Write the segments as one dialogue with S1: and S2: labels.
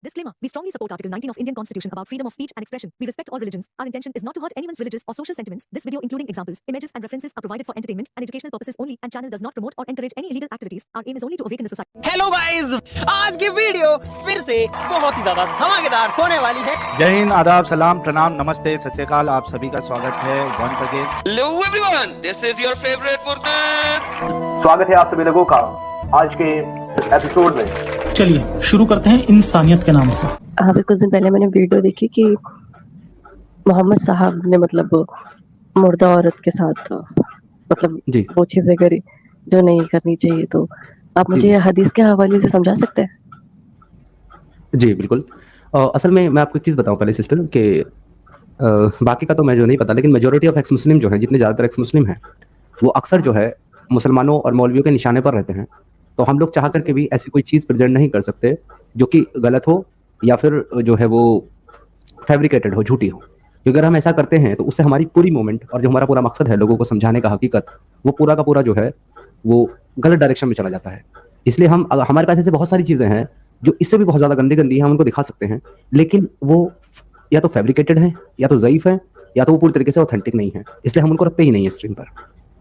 S1: Disclaimer: We strongly support Article 19 of Indian Constitution about freedom of speech and expression. We respect all religions. Our intention is not to hurt anyone's religious or social sentiments. This video, including examples, images, and references, are provided for entertainment and educational purposes only, and channel does not promote or encourage any illegal activities. Our aim is only to awaken the society.
S2: Hello guys, आज की video फिर से बहुत ही ज्यादा धमाकेदार होने वाली है।
S3: जय हिंद, आदाब, सलाम, प्रणाम, नमस्ते, सत श्री अकाल। आप सभी का स्वागत है once again.
S4: Hello everyone, this is your favorite Furqan।
S5: स्वागत है आप सभी लोगों का आज के एपिसोड में।
S6: चलिए शुरू करते हैं इंसानियत के नाम से।
S7: अभी कुछ दिन पहले मैंने वीडियो देखी कि मोहम्मद साहब ने मतलब मुर्दा औरत के साथ मतलब वो चीजें करी जो नहीं करनी चाहिए। तो आप मुझे हदीस के हवाले से समझा सकते हैं?
S8: जी बिल्कुल। असल में मैं आपको एक चीज़ बताऊं पहले सिस्टर कि बाकी का तो मैं जो नहीं पता, लेकिन मेजोरिटी ऑफ एक्स मुस्लिम जो है, जितने ज़्यादातर एक्स मुस्लिम हैं, वो अक्सर जो है मुसलमानों और मौलवियों के निशाने पर रहते हैं। तो हम लोग चाह करके भी ऐसी कोई चीज़ प्रेजेंट नहीं कर सकते जो कि गलत हो या फिर जो है वो फैब्रिकेटेड हो, झूठी हो। क्योंकि अगर हम ऐसा करते हैं तो उससे हमारी पूरी मूवमेंट और जो हमारा पूरा मकसद है लोगों को समझाने का, हकीकत, वो पूरा का पूरा जो है वो गलत डायरेक्शन में चला जाता है। इसलिए हमारे पास ऐसे बहुत सारी चीज़ें हैं जो इससे भी बहुत ज़्यादा गंदी गंदी हैं, हम उनको दिखा सकते हैं, लेकिन वो या तो फैब्रिकेटेड है, या तो ज़ईफ़ है, या तो वो पूरी तरीके से ऑथेंटिक नहीं है। इसलिए हम उनको रखते ही नहीं है स्क्रीन पर।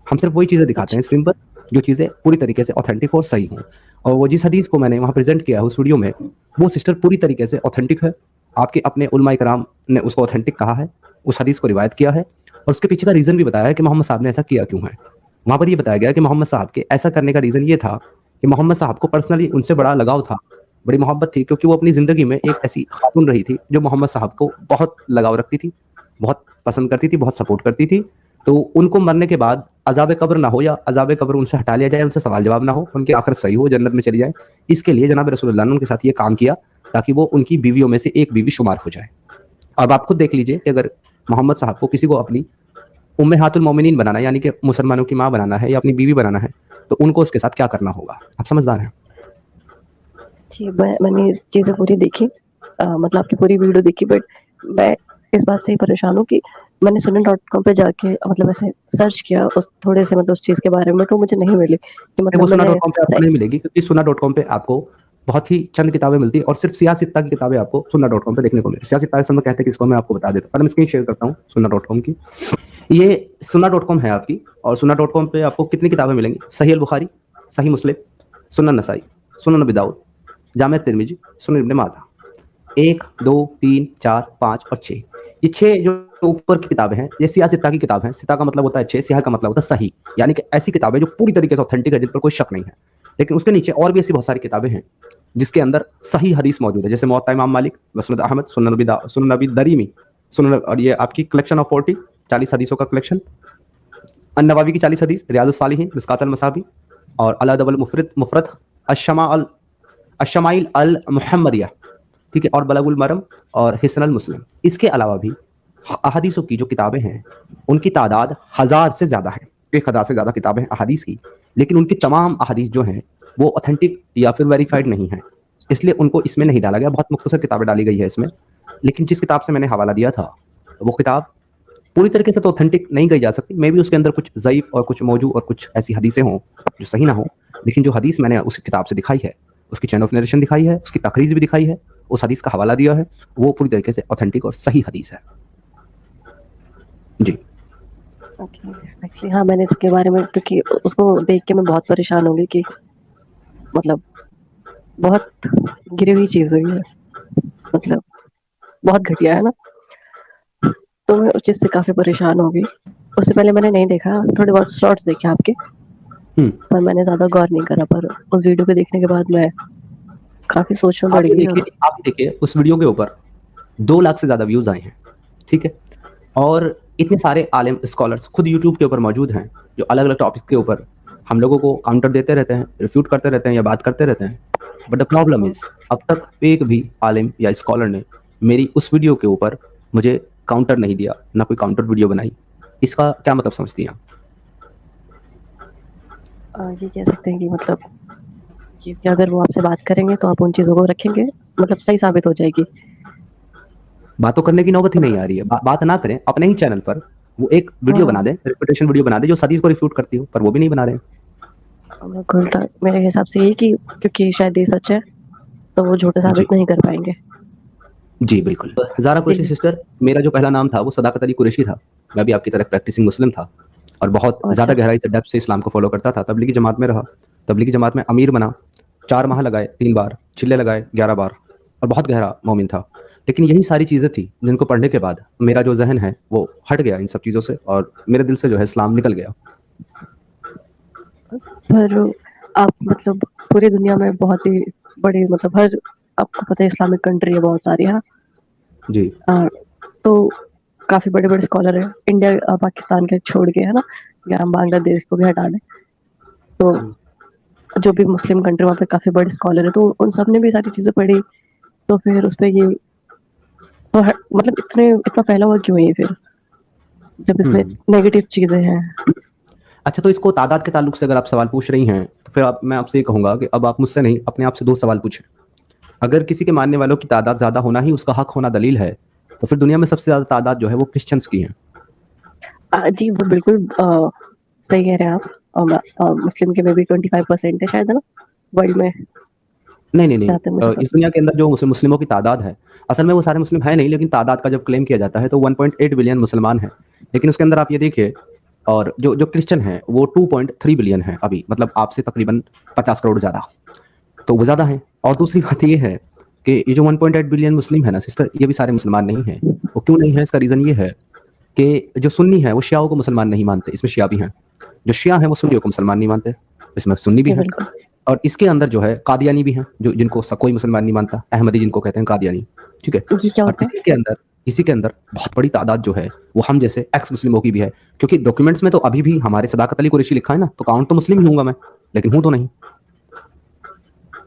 S8: हम सिर्फ वही चीज़ें दिखाते हैं स्क्रीन पर जो चीज़ें पूरी तरीके से ऑथेंटिक और सही हों। और वो जिस हदीस को मैंने वहाँ प्रेजेंट किया है उस वीडियो में, वो सिस्टर पूरी तरीके से ऑथेंटिक है। आपके अपने उलमा इकराम ने उसको ऑथेंटिक कहा है, उस हदीस को रिवायत किया है, और उसके पीछे का रीज़न भी बताया है कि मोहम्मद साहब ने ऐसा किया क्यों है। वहाँ पर ये बताया गया कि मोहम्मद साहब के ऐसा करने का रीज़न ये था कि मोहम्मद साहब को पर्सनली उनसे बड़ा लगाव था, बड़ी मोहब्बत थी, क्योंकि वो अपनी ज़िंदगी में एक ऐसी खातून रही थी जो मोहम्मद साहब को बहुत लगाव रखती थी, बहुत पसंद करती थी, बहुत सपोर्ट करती थी। तो उनको मरने के बाद अज़ाब कब्र ना हो, या अज़ाब कब्र उनसे हटा लिया जाए, उनसे सवाल जवाब ना हो, उनकी आखिरत सही हो, जन्नत में चली जाए। इसके लिए जनाब रसूलुल्लाह ने उनके साथ ये काम किया ताकि वो उनकी बीवियों में से एक बीवी शुमार हो जाए। अब आप खुद देख लीजिए कि अगर मोहम्मद साहब को किसी को अपनी उम्महातुल मोमिनीन बनाना, यानी कि मुसलमानों की माँ बनाना है, या अपनी बीवी बनाना है, तो उनको उसके साथ क्या करना होगा। आप समझदार हैं?
S7: जी, मैंने इस चीज़ें पूरी देखी, मतलब आपकी पूरी वीडियो देखी, बट मैं इस बात से ही परेशान हूँ कि मैंने sunan.com पे जाके मतलब ऐसे सर्च किया उस थोड़े से मतलब उस चीज़ के बारे में, तो मुझे नहीं मिली कि मतलब
S8: sunan.com पे आपको नहीं मिलेगी, क्योंकि sunan.com पे आपको बहुत ही चंद किताबें मिलती है, और सिर्फ सियासत की किताबें आपको sunan.com पे देखने को मिलती है। सियासत में कहते हैं कि इसको मैं आपको बता देता हूँ, मैं स्क्रीन शेयर करता हूँ sunan.com की। ये sunan.com है आपकी, और sunan.com पे आपको कितनी किताबें मिलेंगी? सही अल बुखारी, सही मुस्लिम, सुनन नसाई, सुनन अबी दाऊद, जामे तिरमिजी, सुनन इब्न माजा, 1, 2, 3, 4, 5 और 6। ये 6 जो ऊपर की किताबें हैं, ये सियासत की किताब है। सिता का मतलब होता है 6, सियाह का मतलब होता है सही, यानी कि ऐसी किताबें जो पूरी तरीके से ऑथेंटिक है, जिन पर कोई शक नहीं है। लेकिन उसके नीचे और भी ऐसी बहुत सारी किताबें हैं जिसके अंदर सही हदीस मौजूद है, जैसे मुअत्ता इमाम मालिक, मसनद अहमद, सुनन नबी दरीमी, सुनन, और ये आपकी कलेक्शन ऑफ 40 हदीसों का कलेक्शन, अन-नववी की 40 हदीस, रियाजुस सालिहीन, मिस्कात अल-मसाबी, और अल-अदब अल-मुफरद, अश-शमाइल अल-मुहम्मदिया, ठीक है, और बलगुल मरम और हिसन अल-मुस्लिम। इसके अलावा भी अहादीसों की जो किताबें हैं उनकी तादाद 1000 से ज़्यादा है, 1000 से ज़्यादा किताबें हैं अहादीस की, लेकिन उनकी तमाम अहादीस जो हैं वो ऑथेंटिक या फिर वेरीफाइड नहीं है, इसलिए उनको इसमें नहीं डाला गया। बहुत मुख्तसर किताबें डाली गई है इसमें। लेकिन जिस किताब से मैंने हवाला दिया था वो किताब पूरी तरीके से तो ऑथेंटिक नहीं कही जा सकती, मे भी उसके अंदर कुछ ज़ईफ़ और कुछ मौजू और कुछ ऐसी हदीसें हों जो सही ना हो, लेकिन जो हदीस मैंने उस किताब से दिखाई है, उसकी चैन ऑफ नरेशन दिखाई है, उसकी तखरीज भी दिखाई है, उस हदीस का हवाला दिया है, वो पूरी तरीके से ऑथेंटिक और सही हदीस है। जी
S7: एक्चुअली हाँ, मैंने इसके बारे में, क्योंकि उसको देख के मैं बहुत परेशान होंगी कि मतलब बहुत गिरी हुई चीज़ हुई है, मतलब बहुत घटिया है ना। तो मैं उस चीज़ से काफ़ी परेशान हो गई। उससे पहले मैंने नहीं देखा, थोड़े बहुत शॉर्ट्स देखे आपके, पर मैंने ज़्यादा गौर नहीं करा। पर उस वीडियो को देखने के बाद मैं काफ़ी सोच में पड़ गई।
S8: आप देखिए उस वीडियो के ऊपर 2 लाख से ज़्यादा व्यूज़ आए हैं, ठीक है, और इतने सारे आलिम स्कॉलर्स खुद यूट्यूब के ऊपर मौजूद हैं जो अलग अलग टॉपिक के ऊपर हम लोगों को काउंटर देते रहते हैं, रिफ्यूट करते रहते हैं या बात करते रहते हैं। बट द प्रॉब्लम इज, अब तक एक भी आलिम या स्कॉलर ने मेरी उस वीडियो के ऊपर मुझे काउंटर नहीं दिया, ना कोई काउंटर वीडियो बनाई। इसका क्या मतलब समझती हैं आप?
S7: ये कह सकते हैं कि मतलब कि अगर वो आपसे बात करेंगे तो आप उन चीज़ों को रखेंगे, मतलब सही साबित हो जाएगी।
S8: बातों करने की नौबत ही नहीं आ रही है। बात ना करें, अपने ही चैनल पर वो एक वीडियो बना दें, रेपुटेशन वीडियो बना दें जो हदीस को रिफ्यूट करती हो, पर वो भी नहीं बना रहे हैं।
S7: मेरे हिसाब से ये कि क्योंकि शायद ये सच है, तो वो झूठे साबित नहीं कर पाएंगे।
S8: जी बिल्कुल। ज़ारा कुरैशी सिस्टर, मेरा जो पहला नाम था वो सदाकत अली कुरैशी था। मैं भी आपकी तरह प्रैक्टिसिंग मुस्लिम था और बहुत ज़्यादा गहराई से डेप्थ से इस्लाम को फॉलो करता था। तबलीगी जमात में रहा, तबलीगी जमात में अमीर बना, 4 माह लगाए 3 बार, चिल्ले लगाए 11 बार और बहुत गहरा मोमिन था। लेकिन यही सारी चीज़ें थी जिनको पढ़ने के बाद मेरा जो जहन है वो हट गया इन सब चीज़ों से और मेरे दिल से जो है इस्लाम निकल गया।
S7: पर आप मतलब पूरी दुनिया में बहुत ही बड़ी मतलब हर आपको पता है इस्लामिक कंट्री है बहुत सारी, है ना?
S8: जी।
S7: तो काफी बड़े बड़े स्कॉलर हैं इंडिया पाकिस्तान के छोड़ के, है ना, या हम बांग्लादेश को भी हटा दें तो जो भी मुस्लिम कंट्री वहाँ पे काफी बड़े स्कॉलर है, तो उन सब ने भी सारी चीजें पढ़ी, तो फिर उस पर ये तो मतलब इतना फैला हुआ क्यों है फिर जब इसमें नेगेटिव चीजें हैं?
S8: अच्छा, तो इसको तादाद के ताल्लुक से अगर आप सवाल पूछ रही हैं तो फिर मैं आपसे ये कहूंगा कि अब आप मुझसे नहीं अपने आप से 2 सवाल पूछें। अगर किसी के मानने वालों की तादाद ज्यादा होना ही उसका हक होना दलील है तो फिर दुनिया में सबसे ज्यादा तादाद जो है वो क्रिश्चियंस की है।
S7: जी वो बिल्कुल सही कह रहे हैं आप। मुस्लिम के में भी 25% है शायद, है ना, वर्ल्ड में?
S8: नहीं इस दुनिया के अंदर जो मुस्लिमों की तादाद है, असल में वो सारे मुस्लिम है नहीं, लेकिन तादाद का जब क्लेम किया जाता है तो 1.8 बिलियन मुसलमान है। लेकिन उसके अंदर आप ये देखिए, और जो क्रिश्चियन है वो 2.3 बिलियन है अभी, मतलब आपसे तकरीबन 50 करोड़ ज्यादा, तो वो ज्यादा है। और दूसरी बात ये है कि ये जो 1.8 बिलियन मुस्लिम है ना सिस्टर, ये भी सारे मुसलमान नहीं है। वो क्यों नहीं है? इसका रीजन ये है कि जो सुन्नी है वो शियाओं को मुसलमान नहीं मानते, इसमें शिया भी हैं। जो शिया है वो सुन्नियों को मुसलमान नहीं मानते, इसमें सुन्नी भी है। और इसके अंदर जो है कादियानी भी हैं, जो जिनको कोई मुसलमान नहीं मानता, अहमदी जिनको कहते हैं कादियानी, ठीक है। और इसी के अंदर बहुत बड़ी तादाद जो है वो हम जैसे एक्स मुस्लिमों की भी है, क्योंकि डॉक्यूमेंट्स में तो अभी भी हमारे सदाकत अली कुरैशी लिखा है ना, तो काउंट तो मुस्लिम ही हूंगा मैं, लेकिन हूं तो नहीं।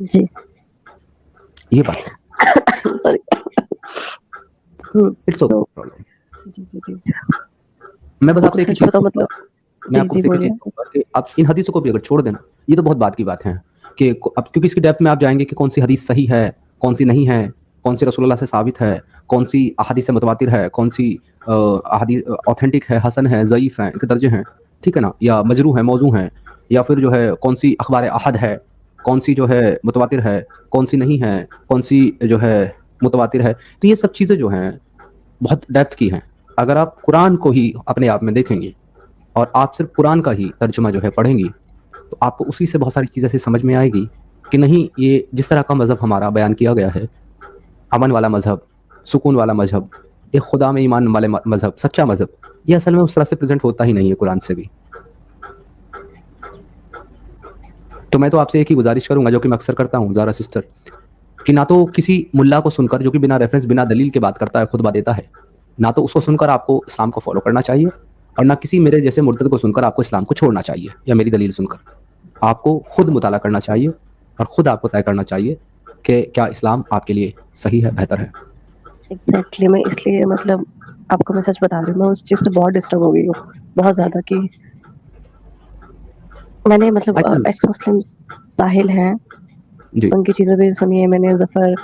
S7: जी
S8: ये बात है।
S7: Sorry,
S8: it's okay, problem.
S7: जी
S8: मैं बस आपसे एक चीज
S7: मतलब
S8: मैं आपको एक चीज कहूंगा कि आप इन हदीसों को भी अगर छोड़ देना, ये तो बहुत बात की बात है कि अब क्योंकि इसकी डेप्थ में आप जाएंगे कि कौन सी हदीस सही है, कौन सी नहीं है, कौन सी रसूलुल्लाह से साबित है, कौन सी अहादीस से मुतवातिर है, कौन सी अहादीस ऑथेंटिक है, हसन है, ज़ईफ है, इनके दर्जे हैं, ठीक है ना, या मजरू है, मौजू है, या फिर जो है कौन सी अखबार अहद है, कौन सी जो है मुतवातिर है, कौन सी नहीं है, कौन सी जो है मुतवातिर है। तो ये सब चीज़ें जो हैं बहुत डेप्थ की हैं। अगर आप कुरान को ही अपने आप में देखेंगे और आप सिर्फ कुरान का ही तर्जुमा जो है पढ़ेंगी, तो आपको उसी से बहुत सारी चीज़ें ऐसे समझ में आएगी कि नहीं, ये जिस तरह का मज़हब हमारा बयान किया गया है, अमन वाला मज़हब, सुकून वाला मज़हब, एक खुदा में ईमान वाले मज़हब, सच्चा मज़हब, ये असल में उस तरह से प्रेजेंट होता ही नहीं है कुरान से भी। तो मैं तो आपसे एक ही गुजारिश करूंगा, जो कि मैं अक्सर करता हूँ ज़ारा सिस्टर, कि ना तो किसी मुल्ला को सुनकर जो कि बिना रेफरेंस बिना दलील के बात करता है, खुतबा देता है, ना तो उसको सुनकर आपको इस्लाम को फॉलो करना चाहिए, और ना किसी मेरे जैसे मुर्तद को सुनकर आपको इस्लाम को छोड़ना चाहिए या मेरी दलील सुनकर। आपको खुद मुताला करना चाहिए और खुद आपको तय करना चाहिए कि क्या इस्लाम आपके लिए सही है, बेहतर है।
S7: एग्जैक्टली मैं इसलिए मतलब आपको मैं सच बता रही हूँ, मैं उस चीज़ से बहुत डिस्टर्ब हो गई हूँ, बहुत ज़्यादा, कि मैंने मतलब एक्स मुस्लिम साहिल हैं, उनकी चीज़ें भी सुनी है मैंने, जफर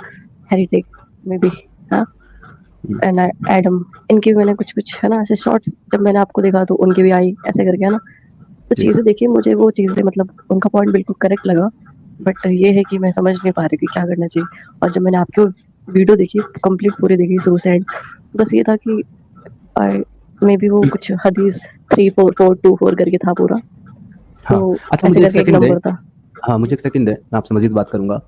S7: हेरिटेक में भी, हाँ, एडम, इनकी भी मैंने कुछ है ना ऐसे शॉर्ट्स जब मैंने आपको देखा तो उनकी भी आई ऐसे करके, है ना, तो चीज़ें देखी, मुझे वो चीज़ें मतलब उनका पॉइंट बिल्कुल करेक्ट लगा, बट ये है कि मैं समझ नहीं पा रही कि क्या करना चाहिए। और जब मैंने आपकी वीडियो देखी कंप्लीट पूरी देखी शुरू से एंड, बस ये था कि मे बी वो कुछ हदीस 3424 करके था पूरा।
S8: हाँ,
S7: तो
S8: अच्छा
S7: ऐसे करके एक नंबर था।
S8: हाँ, मुझे एक सेकंड है, मैं आपसे मजीद बात करूंगा।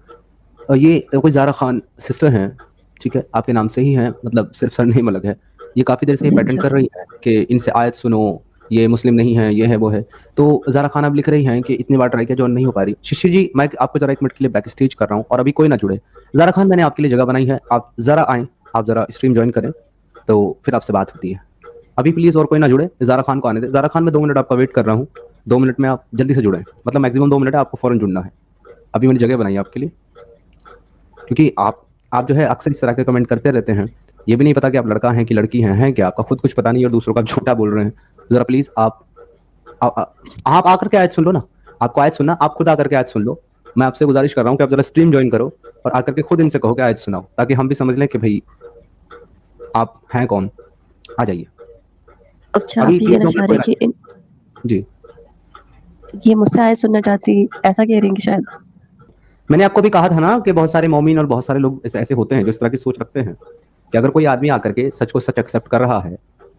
S8: ये कोई ज़ारा खान सिस्टर हैं, ठीक है, आपके नाम से ही हैं, मतलब सिर्फ सरनेम अलग है। ये काफ़ी देर से ये पैटर्न कर रही है कि इनसे आयत सुनो, ये मुस्लिम नहीं है, ये है वो है। तो ज़ारा खान अब लिख रही हैं कि इतनी बार ट्राई किया जो नहीं हो पा रही। शिष्य जी, मैं आपको जरा 1 मिनट के लिए बैक स्टेज कर रहा हूँ और अभी कोई ना जुड़े। ज़ारा खान, मैंने आपके लिए जगह बनाई है, आप ज़रा आएँ, आप ज़रा स्ट्रीम ज्वाइन करें तो फिर आपसे बात होती है। अभी प्लीज़ और कोई ना जुड़े, ज़ारा खान को आने दें। ज़ारा खान, मैं 2 मिनट आपका वेट कर रहा हूँ, 2 मिनट में आप जल्दी से जुड़ें, मतलब मैक्सिमम 2 मिनट है, आपको फ़ौरन जुड़ना है। अभी मैंने जगह बनाई है आपके लिए, क्योंकि आप जो है अक्सर इस तरह के कमेंट करते रहते हैं, ये भी नहीं पता कि आप लड़का हैं कि लड़की हैं क्या, आपका खुद कुछ पता नहीं और दूसरों का झूठा बोल रहे हैं। ज़रा प्लीज़ आप आकर के आयत सुन लो ना, आपको आयत सुनना, आप खुद आकर के आयत सुन लो। मैं आपसे गुजारिश कर रहा हूँ कि आप जरा स्ट्रीम ज्वाइन करो और आकर के खुद इनसे कहो कि आयत सुनाओ, ताकि हम भी समझ लें कि भाई आप हैं कौन। आ जाइए।
S7: अच्छा, आप ये कहना चाह रहे हैं कि
S8: जी,
S7: ये मुझसे आयत सुनना चाहती, ऐसा कह रही हैं कि शायद
S8: मैंने आपको भी कहा था ना कि बहुत सारे मौमीन और बहुत सारे लोग ऐसे होते हैं जो इस तरह की सोच रखते हैं कि अगर कोई आदमी आकर के सच को सच एक्सेप्ट कर रहा है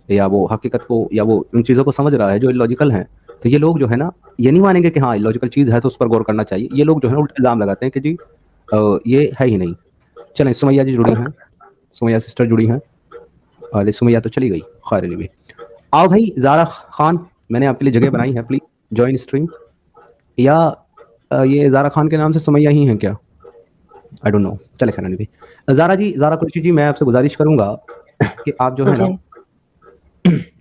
S8: या वो हकीकत को या वो उन चीज़ों को समझ रहा है जो इलॉजिकल हैं, तो ये लोग जो है ना ये नहीं मानेंगे कि हाँ इलॉजिकल चीज़ है तो उस पर गौर करना चाहिए। ये लोग जो है उल्टा इल्ज़ाम लगाते हैं कि जी ये है ही नहीं। चलें, सुमैया जी जुड़ी हैं, सुमैया सिस्टर जुड़ी हैं। और सुमैया तो चली गई, खैर एनीवे। आओ भाई ज़ारा खान, मैंने आपके लिए जगह बनाई है, प्लीज़ जॉइन स्ट्रीम। या ये ज़ारा खान के नाम से सुमैया ही हैं क्या? आई डोंट नो, चले खैर एनीवे। ज़ारा जी, ज़ारा कुरैशी जी, मैं आपसे गुजारिश करूंगा कि आप जो है ना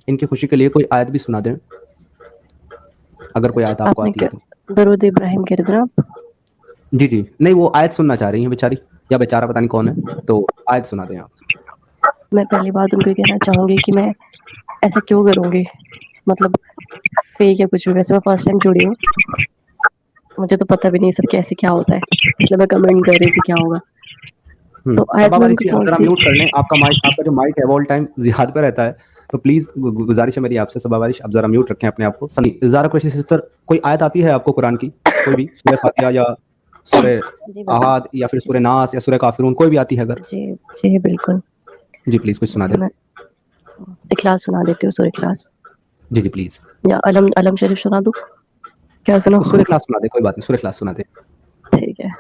S8: इनकी खुशी के लिए कोई आयत भी सुना दें, अगर कोई आयत आपको आती है तो।
S7: दरूद इब्राहिम कह रहे थे आप?
S8: जी जी, नहीं वो आयत सुनना चाह रही हैं बेचारी, या बेचारा पता नहीं कौन है, तो आयत सुना दें आप।
S7: मैं पहली बात उनको कहना चाहूंगी कि मैं ऐसा क्यों करूंगी, मतलब फेक या कुछ भी। वैसे मैं फर्स्ट टाइम जुड़ी हूँ, मुझे तो पता भी नहीं सब कैसे क्या होता है, मतलब मैं कमेंट कर रही थी क्या होगा। तो आयत में उनको कौन
S8: जरा
S7: सी?
S8: म्यूट कर लें, आपका जो माइक है वो ऑल टाइम जिहाद पे रहता है, तो प्लीज गुजारिश है मेरी आपसे, सबाबारिश, आप जरा म्यूट रखें अपने आप को। सनी ज़ारा कुरैशी सिस्टर, कोई आयत आती है आपको कुरान की, कोई भी सूरह फातिहा या सूरह अहाद या फिर सूरह नास या सूरह काफिरून, कोई भी आती है अगर?
S7: जी जी बिल्कुल।
S8: जी प्लीज कुछ सुना दें।
S7: इखलास सुना देती हूँ, सूरह इखलास।
S8: जी जी प्लीज।
S7: या अलम शरीफ सुना दूँ? क्या सुना?
S8: सूरह इखलास सुना दे, कोई बात नहीं, सूरह इखलास सुना दे।
S7: ठीक है।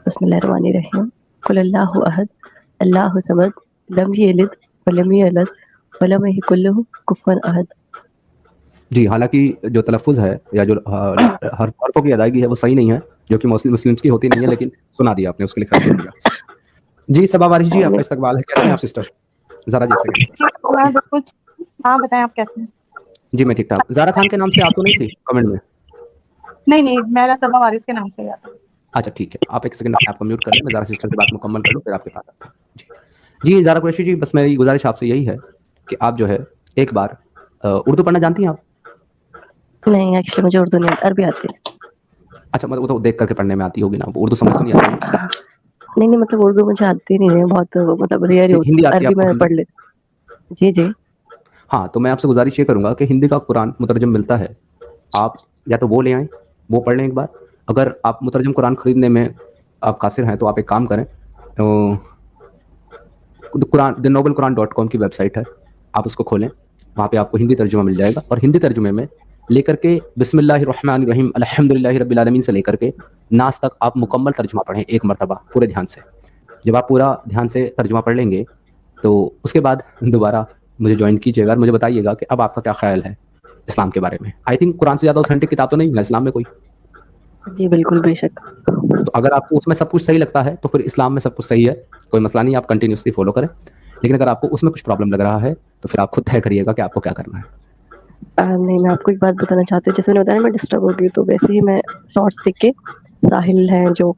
S7: बिस्मिल्लाहिर्रहमानिर्रहीम। कुल अल्लाहु अहद अल्लाहु समद लम यलिद वलम यूलद वलम यकुल लहू कुफुवन अहद।
S8: जी, हालांकि जो तलफ़ुज़ है या जो हरफ़ों की अदायगी है वो सही नहीं है, जो कि मुस्लिम्स की होती नहीं है, लेकिन सुना दिया आपने, उसके लिए खैर शुक्रिया। जी सबाबारिश जी, आपका इस्तकबाल है, कैसे हैं आप सिस्टर? ज़रा जी एक सेकंड।
S9: कुछ हाँ बताएं, आप कैसे हैं?
S8: जी मैं ठीक ठाक। ज़ारा खान के नाम से आप तो नहीं थी कमेंट में?
S9: नहीं, मेरा सबा वारिस के नाम से ही आता है।
S8: अच्छा ठीक है, आप एक सेकंड अपने आप को म्यूट कर लें, मैं ज़ारा सिस्टर की बात मुकम्मल कर लूँ फिर आपके पास आता हूँ। जी ज़ारा कुरैशी जी, बस मेरी गुजारिश आपसे यही है कि आप जो है एक बार उर्दू पढ़ना जानती हैं आप?
S7: नहीं, एक्चुअली मुझे उर्दू नहीं, अरबी आती है।
S8: अच्छा, मतलब वो तो देख करके पढ़ने में आती होगी ना, उर्दू समझ तो नहीं आती?
S7: नहीं, मतलब उर्दू मुझे आती नहीं है, बहुत मतलब रेयर ही
S8: हिंदी आती है
S7: अरबी
S8: आपको?
S7: में पढ़ लेती। जी जी
S8: हाँ, तो मैं आपसे गुजारिश ये करूंगा कि हिंदी का कुरान मुतरजम मिलता है, आप या तो वो ले आएँ, वो पढ़ लें एक बार। अगर आप मुतरजम कुरान खरीदने में आप कासिर हैं तो आप एक काम करें, द नोबल कुरान.com की वेबसाइट है, आप उसको खोलें, वहाँ पे आपको हिंदी तर्जुमा मिल जाएगा, और हिंदी तर्जुमे में लेकर के बिस्मिल्लाहिर्रहमानिर्रहीम अल्हम्दुलिल्लाहि रब्बिल आलमीन से लेकर के नास तक आप मुकम्मल तर्जुमा पढ़ें एक मरतबा पूरे ध्यान से। जब आप पूरा ध्यान से तर्जुमा पढ़ लेंगे तो उसके बाद दोबारा मुझे ज्वाइन कीजिएगा और मुझे बताइएगा कि अब आपका क्या ख्याल है इस्लाम के बारे में। आई थिंक कुरान से ज़्यादा ऑथेंटिक किताब तो नहीं है इस्लाम में कोई।
S7: जी बिल्कुल, बेशक।
S8: तो अगर आपको उसमें सब कुछ सही लगता है तो फिर इस्लाम में सब कुछ सही है, कोई मसला नहीं, आप कंटिन्यूसली फॉलो करें। लेकिन अगर आपको उसमें कुछ प्रॉब्लम लग रहा है तो फिर आप खुद तय करिएगा कि आपको क्या करना है।
S7: नहीं, मैं आपको एक बात बताना चाहती हूँ, जैसे मैंने बताया मैं डिस्टर्ब हो गई, तो वैसे ही मैं शॉर्ट्स देख के साहिल हैं जो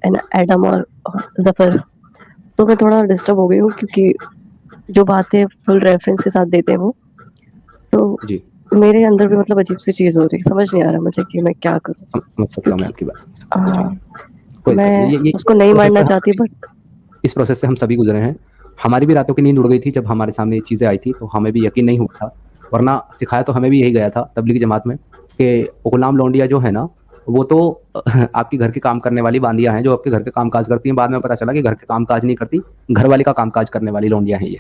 S7: एडम और जफर, तो मैं थोड़ा डिस्टर्ब हो गई हूँ क्योंकि जो बातें फुल रेफरेंस के साथ देते हैं वो, तो
S8: जी
S7: मेरे अंदर भी मतलब अजीब सी चीज हो रही है, समझ नहीं आ रहा मुझे कि मैं क्या करूँ।
S8: समझ सकता हूँ मैं आपकी बात।
S7: मैं उसको नहीं मानना चाहती, बट
S8: इस प्रोसेस से हम सभी गुजरे हैं। हमारी भी रातों की नींद उड़ गई थी जब हमारे सामने ये चीज़ें आई थी, तो हमें भी यकीन नहीं हुआ था, वरना सिखाया तो हमें भी यही गया था तबलीगी जमात में कि गुलाम लौंडिया जो है ना वो तो आपकी घर के काम करने वाली बांदियां हैं जो आपके घर के कामकाज करती हैं। बाद में पता चला कि घर के कामकाज नहीं करती, घर वाली का कामकाज करने वाली लौंडियां हैं ये।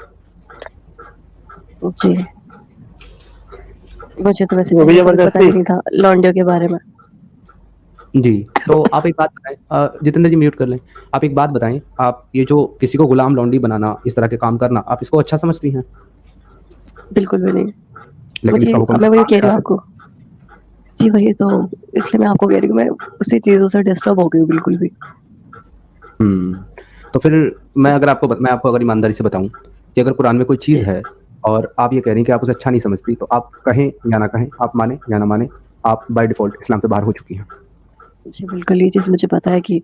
S7: जी मुझे तो वैसे पता ही नहीं था लौंडियों के बारे में।
S8: जी, तो आप एक बात बताएं, जितेंद्र जी म्यूट कर लें। आप एक बात बताएं, आप ये जो किसी को गुलाम लौंडी बनाना, इस तरह के काम करना, आप इसको अच्छा समझती हैं?
S7: बिल्कुल भी नहीं।
S8: लेकिन इसका हुक्म
S7: मैं वही कह रही हूँ आपको। जी वही तो, इसलिए मैं आपको कह रही हूँ मैं उसी चीजों से डिस्टर्ब हो गई हूँ बिल्कुल भी।
S8: तो फिर मैं आपको अगर ईमानदारी से बताऊं कि अगर कुरान में कोई चीज़ है और आप ये कह रही हैं कि आप उसे अच्छा नहीं समझती, तो आप कहें या ना कहें, आप माने या ना माने, आप बाय डिफॉल्ट इस्लाम से बाहर हो चुकी हैं।
S7: जी बिल्कुल, ये चीज़ मुझे पता है कि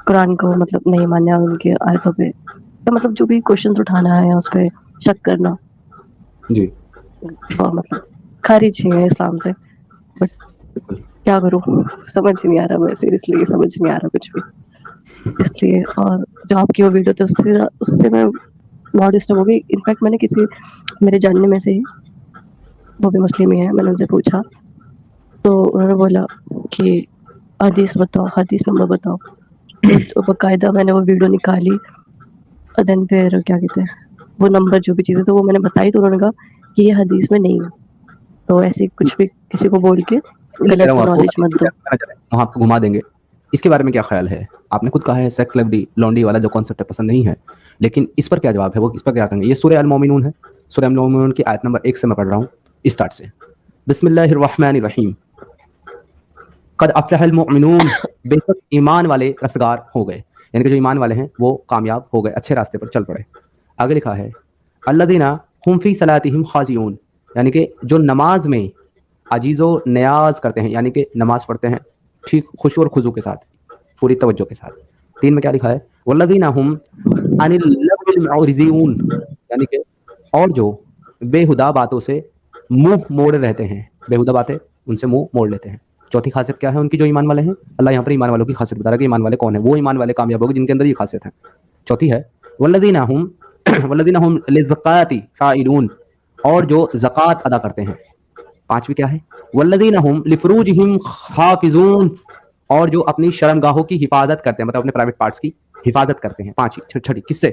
S7: कुरान को मतलब नहीं मानना, उनके आयतों पे तो मतलब जो भी क्वेश्चंस उठाना है उस पे शक करना
S8: जी
S7: मतलब खारिज ही है इस्लाम से। बट क्या करूँ, समझ नहीं आ रहा, मैं सीरियसली समझ नहीं आ रहा कुछ भी। इसलिए और जो आपकी वो वीडियो थी उससे मैं बहुत डिस्टर्ब हो गई। इनफैक्ट मैंने किसी मेरे जानने में से ही, वो भी मुस्लिम ही है, मैंने उनसे पूछा तो उन्होंने बोला कि हदीस बताओ, हदीस नंबर बताओ। तो बाकायदा मैंने वो वीडियो निकाली और देन फिर क्या कहते हैं वो नंबर जो भी चीज़ें तो वो मैंने बताई, तो उन्होंने कहा कि ये हदीस में नहीं है, तो ऐसे कुछ भी किसी को बोल के
S8: इसलिए कह
S7: गलत
S8: रहा हूँ आपको,
S7: नॉलेज मत दो।
S8: हम आपको घुमा देंगे। इसके बारे में क्या ख्याल है? आपने खुद कहा है सेक्स लॉन्डी वाला जो कॉन्सेप्ट है पसंद नहीं है, लेकिन इस पर क्या जवाब है, वो इस पर क्या कहेंगे? ये सूरह अल मोमिनून है, सूरह अल मोमिनून की आयत नंबर 1 से मैं पढ़ रहा हूँ स्टार्ट से। बिस्मिल्लाहिर्रहमानिर्रहीम। कद अफ़लहल मुमिनून, बेशक ईमान वाले रस्तगार हो गए, यानी कि जो ईमान वाले हैं वो कामयाब हो गए, अच्छे रास्ते पर चल पड़े। आगे लिखा है अल्लज़ीना हुम फ़ी सलातिहिम खाशिऊन, यानी कि जो नमाज में अजीज़ो न्याज करते हैं, यानी कि नमाज पढ़ते हैं ठीक खुशू और खुजू के साथ, पूरी तवज्जो के साथ। 3 में क्या लिखा है? वल्लज़ीना हुम अनिल लग़्विल मुअरिज़ून, यानी कि और जो बेहुदा बातों से मुंह मोड़े रहते हैं, बेहुदा बातें उनसे मुंह मोड़ लेते हैं। चौथी खासियत क्या है उनकी जो ईमान वाले हैं? अल्लाह यहाँ पर ईमान वालों की खासियत बता रहा है कि ईमान वाले कौन है। वो ईमान वाले कामयाब होंगे जिनके अंदर ये खासियत है। चौथी है वल्लज़ीना हुम लिज़्ज़काति फ़ाइलून, और जो ज़कात अदा करते हैं। पांचवी क्या है? वल्लज़ीना हुम लिफ़ुरूजिहिम हाफ़िज़ून, और जो अपनी शर्मगाहों की हिफाजत करते हैं, मतलब अपने प्राइवेट पार्ट्स की हिफाजत करते हैं। पांचवी छठी किससे?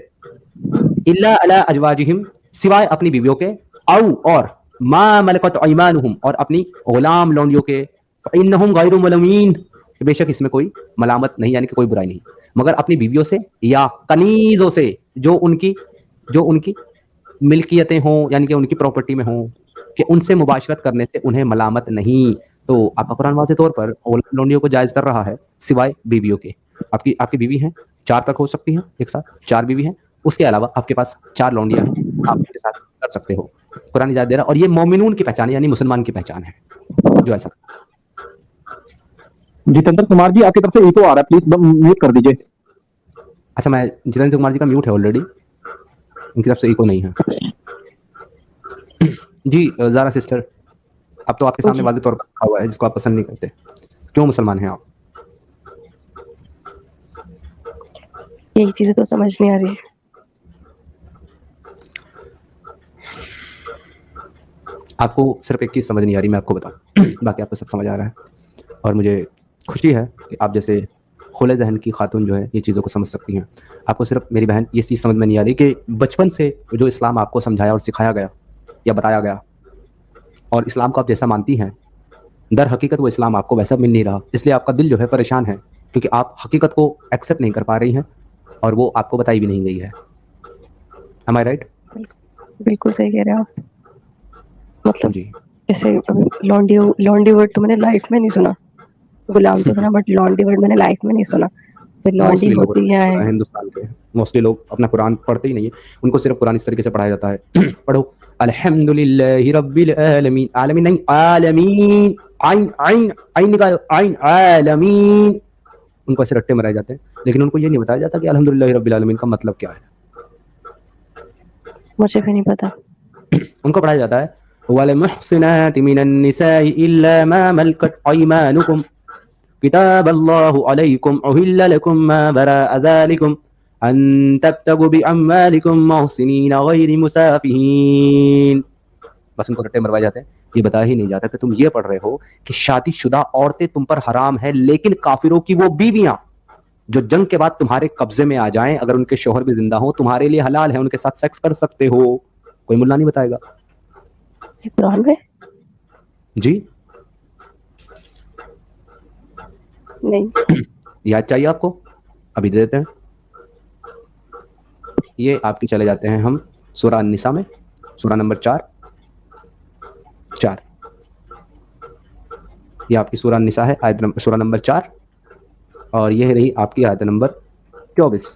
S8: इल्ला अला अज़वाजिहिम, सिवाय अपनी बीवियों के, औ और मा मलकत अयमानुहुम, और अपनी गुलाम लौंडियों के, फ़इन्नहुम गैरु मलूमीन, बेशक इसमें कोई मलामत नहीं, यानी कि कोई बुराई नहीं, मगर अपनी बीवियों से या कनीज़ों से जो उनकी मिल्कियतें हों, यानी कि उनकी प्रॉपर्टी में हों, कि उनसे मुबाशरत करने से उन्हें मलामत नहीं। तो आपका कुरान वाज़े तौर पर लौंडियों को जायज़ कर रहा है सिवाय बीवियों के। आपकी बीवी हैं, 4 तक हो सकती हैं एक साथ, 4 बीवी हैं, उसके अलावा आपके पास 4 लौंडियां हैं, आप उनके साथ कर सकते हो। कुरान इजाज़त दे रहा है, और ये मोमिनून की पहचान है, यानी मुसलमान की पहचान है जो ऐसा।
S5: जितेंद्र कुमार जी, आपकी तरफ से इको आ रहा है, प्लीज म्यूट कर दीजिए।
S8: अच्छा, मैं जितेंद्र कुमार जी का म्यूट है ऑलरेडी, उनकी तरफ से इको नहीं है। जी ज़ारा सिस्टर, अब तो आपके सामने वादे तौर पर रखा हुआ है जिसको आप पसंद नहीं करते, क्यों मुसलमान हैं आप?
S7: यही चीजें तो समझ नहीं आ रही।
S8: आपको सिर्फ एक चीज़ समझ नहीं आ रही, मैं आपको बताऊं, बाकी आपको सब समझ आ रहा है, और मुझे खुशी है कि आप जैसे खुले जहन की खातून जो है ये चीज़ों को समझ सकती हैं। आपको सिर्फ मेरी बहन ये चीज़ समझ में नहीं आ रही कि बचपन से जो इस्लाम आपको समझाया और सिखाया गया या बताया गया, और इस्लाम को आप जैसा मानती हैं, दर हकीकत वो इस्लाम आपको वैसा मिल नहीं रहा, इसलिए आपका दिल जो है परेशान है, क्योंकि आप हकीकत को एक्सेप्ट नहीं कर पा रही हैं और वो आपको बताई भी नहीं गई है। एम आई राइट?
S7: बिल्कुल सही कह रहे हैं आप। मतलब
S8: जी,
S7: जैसे लॉन्डी वर्ड तो मैंने लाइफ में नहीं सुना, गुलाम तो सुना, बट लॉन्डी वर्ड मैंने लाइफ में नहीं सुना। फिर लॉन्डी
S8: मोस्टली लोग
S7: होती है।
S8: हिंदुस्तान के मोस्टली लोग अपना कुरान पढ़ते ही नहीं है, उनको सिर्फ कुरान इस तरीके से पढ़ाया जाता है पढ़ो अल्हम्दुलिल्लाहि रब्बिल आलमीन, आलमीन नहीं आलमीन, आइन आइन आइन निकालो, आइन आलमीन, उनको ऐसे रट्टे मराए जाते हैं, लेकिन उनको ये नहीं बताया जाता कि अल्हम्दुलिल्लाहि रब्बिल आलमीन का मतलब क्या है।
S7: मुझे भी नहीं पता।
S8: उनको पढ़ाया जाता है वल मुहसिनाति मिनन निसाई इल्ला मा मलकत अयमानुकुम किताबल्लाहु अलैकुम उहिल्ला लकुम मा बराअ ज़ालिकुम अन तब्तगु बिअम्वालिकुम मुहसिनीन गैरि मुसाफिहीन। बस उनको रट्टे मरवाए जाते हैं, ये बताया ही नहीं जाता कि तुम ये पढ़ रहे हो कि शादीशुदा औरतें तुम पर हराम है, लेकिन काफिरों की वो बीवियां जो जंग के बाद तुम्हारे कब्जे में आ जाएं, अगर उनके शौहर भी जिंदा हो, तुम्हारे लिए हलाल है, उनके साथ सेक्स कर सकते हो। कोई मुल्ला नहीं बताएगा।
S7: ये कुरान में?
S8: जी
S7: नहीं।
S8: याद चाहिए आपको? अभी दे देते हैं। ये आपकी चले जाते हैं हम सूरह अन-निसा में, सूरह नंबर 4। ये आपकी सूरह अन-निसा है, सूरह नंबर 4, और ये रही आपकी आयत नंबर 24।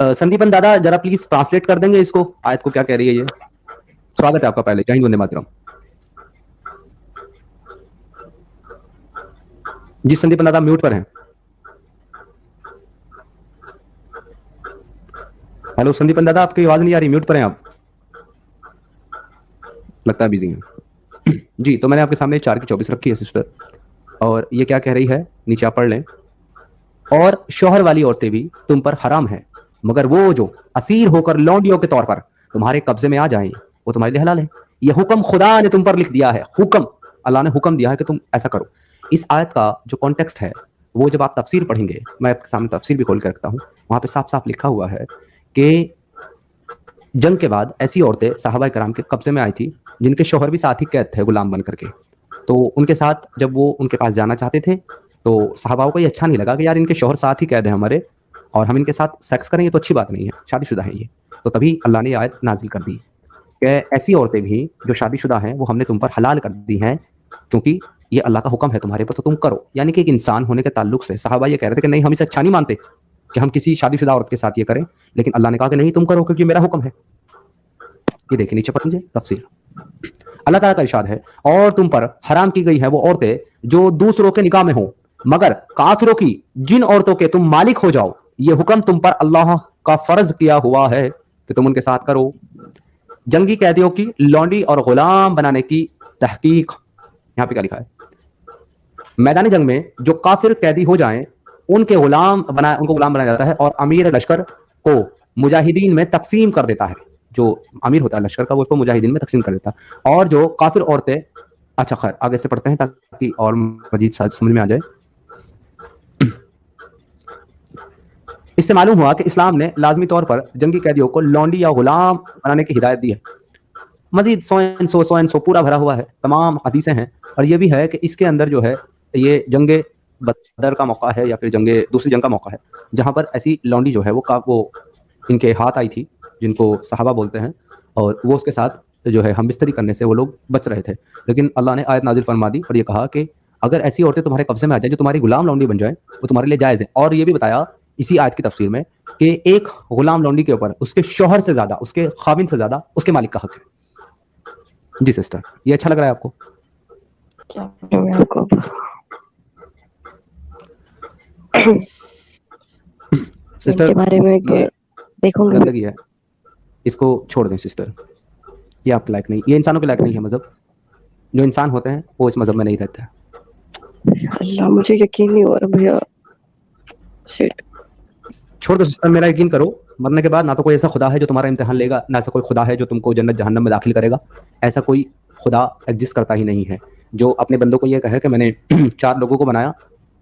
S8: संदीपन दादा जरा प्लीज ट्रांसलेट कर देंगे इसको, आयत को क्या कह रही है ये? स्वागत है आपका पहले, जय हिंद, वंदे मातरम। जी संदीपन दादा म्यूट पर हैं। हेलो संदीपन दादा, आपकी आवाज नहीं आ रही, म्यूट पर हैं आप, लगता है बिजी हैं। जी, तो मैंने आपके सामने 4 की 24 रखी है सिस्टर, और ये क्या कह रही है नीचे आप पढ़ लें। और शौहर वाली औरतें भी तुम पर हराम है, मगर वो जो असीर होकर लौंडियों के तौर पर तुम्हारे कब्जे में आ जाएं वो तुम्हारे लिए हलाल है। ये हुक्म खुदा ने तुम पर लिख दिया है, हुक्म, अल्लाह ने हुक्म दिया है कि तुम ऐसा करो। इस आयत का जो कॉन्टेक्स्ट है वो जब आप तफसीर पढ़ेंगे, मैं आपके सामने तफसीर भी खोल कर रखता हूँ, वहां पे साफ साफ लिखा हुआ है कि जंग के बाद ऐसी औरतें साहबा कराम के कब्जे में आई थी जिनके शौहर भी साथ ही कैद थे गुलाम बन करके। तो उनके साथ जब वो उनके पास जाना चाहते थे तो साहबाओं को ये अच्छा नहीं लगा कि यार इनके शौहर साथ ही कैद है हमारे, और हम इनके साथ सेक्स करें ये तो अच्छी बात नहीं है, शादीशुदा है ये। तो तभी अल्लाह ने आयत नाजिल कर दी कि ऐसी औरतें भी जो शादीशुदा हैं वो हमने तुम पर हलाल कर दी हैं, क्योंकि ये अल्लाह का हुक्म है तुम्हारे पर, तो तुम करो। यानी कि एक इंसान होने के ताल्लुक से साहबा ये कह रहे थे कि नहीं, हम इसे अच्छा नहीं मानते कि हम किसी शादीशुदा औरत के साथ ये करें, लेकिन अल्लाह ने कहा कि नहीं तुम करो क्योंकि मेरा हुक्म है। ये देखिए नीचे पढ़ लीजिए तफसीर। अल्लाह ताला का इरशाद है, और तुम पर हराम की गई है वो औरतें जो दूसरों के निकाह में हो, मगर काफिरों की जिन औरतों के तुम मालिक हो जाओ, ये हुक्म तुम पर अल्लाह का फर्ज किया हुआ है कि तुम उनके साथ करो। जंगी कैदियों की लौंडी और गुलाम बनाने की तहकीक, यहाँ पे क्या लिखा है, मैदान जंग में जो काफिर कैदी हो जाएं उनको गुलाम बनाया जाता है, और अमीर लश्कर को मुजाहिदीन में तकसीम कर देता है। जो अमीर होता है लश्कर का वो उसको मुजाहिदीन में तकसीम कर देता है। और जो काफिर औरतें, अच्छा खैर आगे से पढ़ते हैं ताकि और मजीद समझ में आ जाए। इससे मालूम हुआ कि इस्लाम ने लाजमी तौर पर जंगी कैदियों को लौंडी या गुलाम बनाने की हिदायत दी है। मजीद 100 पूरा भरा हुआ है, तमाम हदीसें हैं, और ये भी है कि इसके अंदर जो है ये जंगे बदर का मौका है या फिर दूसरी जंग का मौका है, जहां पर ऐसी लौंडी जो है वो इनके हाथ आई थी, जिनको सहाबा बोलते हैं, और वो उसके साथ जो है हम बिस्तरी करने से वो लोग बच रहे थे। लेकिन अल्लाह ने आयत नाजिल फरमा दी और ये कहा कि अगर ऐसी औरतें तुम्हारे कब्जे में आ जाए जो तुम्हारी गुलाम लौंडी बन जाए वो तुम्हारे लिए जायज़ है। और ये भी बताया इसी आयत की तफसीर में कि एक गुलाम लौंडी के ऊपर उसके शौहर से ज्यादा, उसके खाविन से ज्यादा उसके मालिक का हक है। जी सिस्टर, ये अच्छा लग रहा है आपको?
S7: क्या मैं आपको
S8: सिस्टर
S7: के बारे में देखूंगी,
S8: गंदगी है, इसको छोड़ दें सिस्टर, ये आपके लायक नहीं, ये इंसानों के लायक नहीं है मजहब। जो इंसान होते हैं वो इस मजहब में नहीं रहते हैं।
S7: अल्लाह मुझे यकीन नहीं हो रहा भैया, शिट।
S8: छोड़ दो सिस्टर, मेरा यकीन करो, मरने के बाद ना तो कोई ऐसा खुदा है जो तुम्हारा इम्तिहान लेगा, ना ऐसा कोई खुदा है जो तुमको जन्नत जहन्नम में दाखिल करेगा। ऐसा कोई खुदा एग्जिस्ट करता ही नहीं है जो अपने बंदों को ये कहे कि मैंने 4 लोगों को बनाया,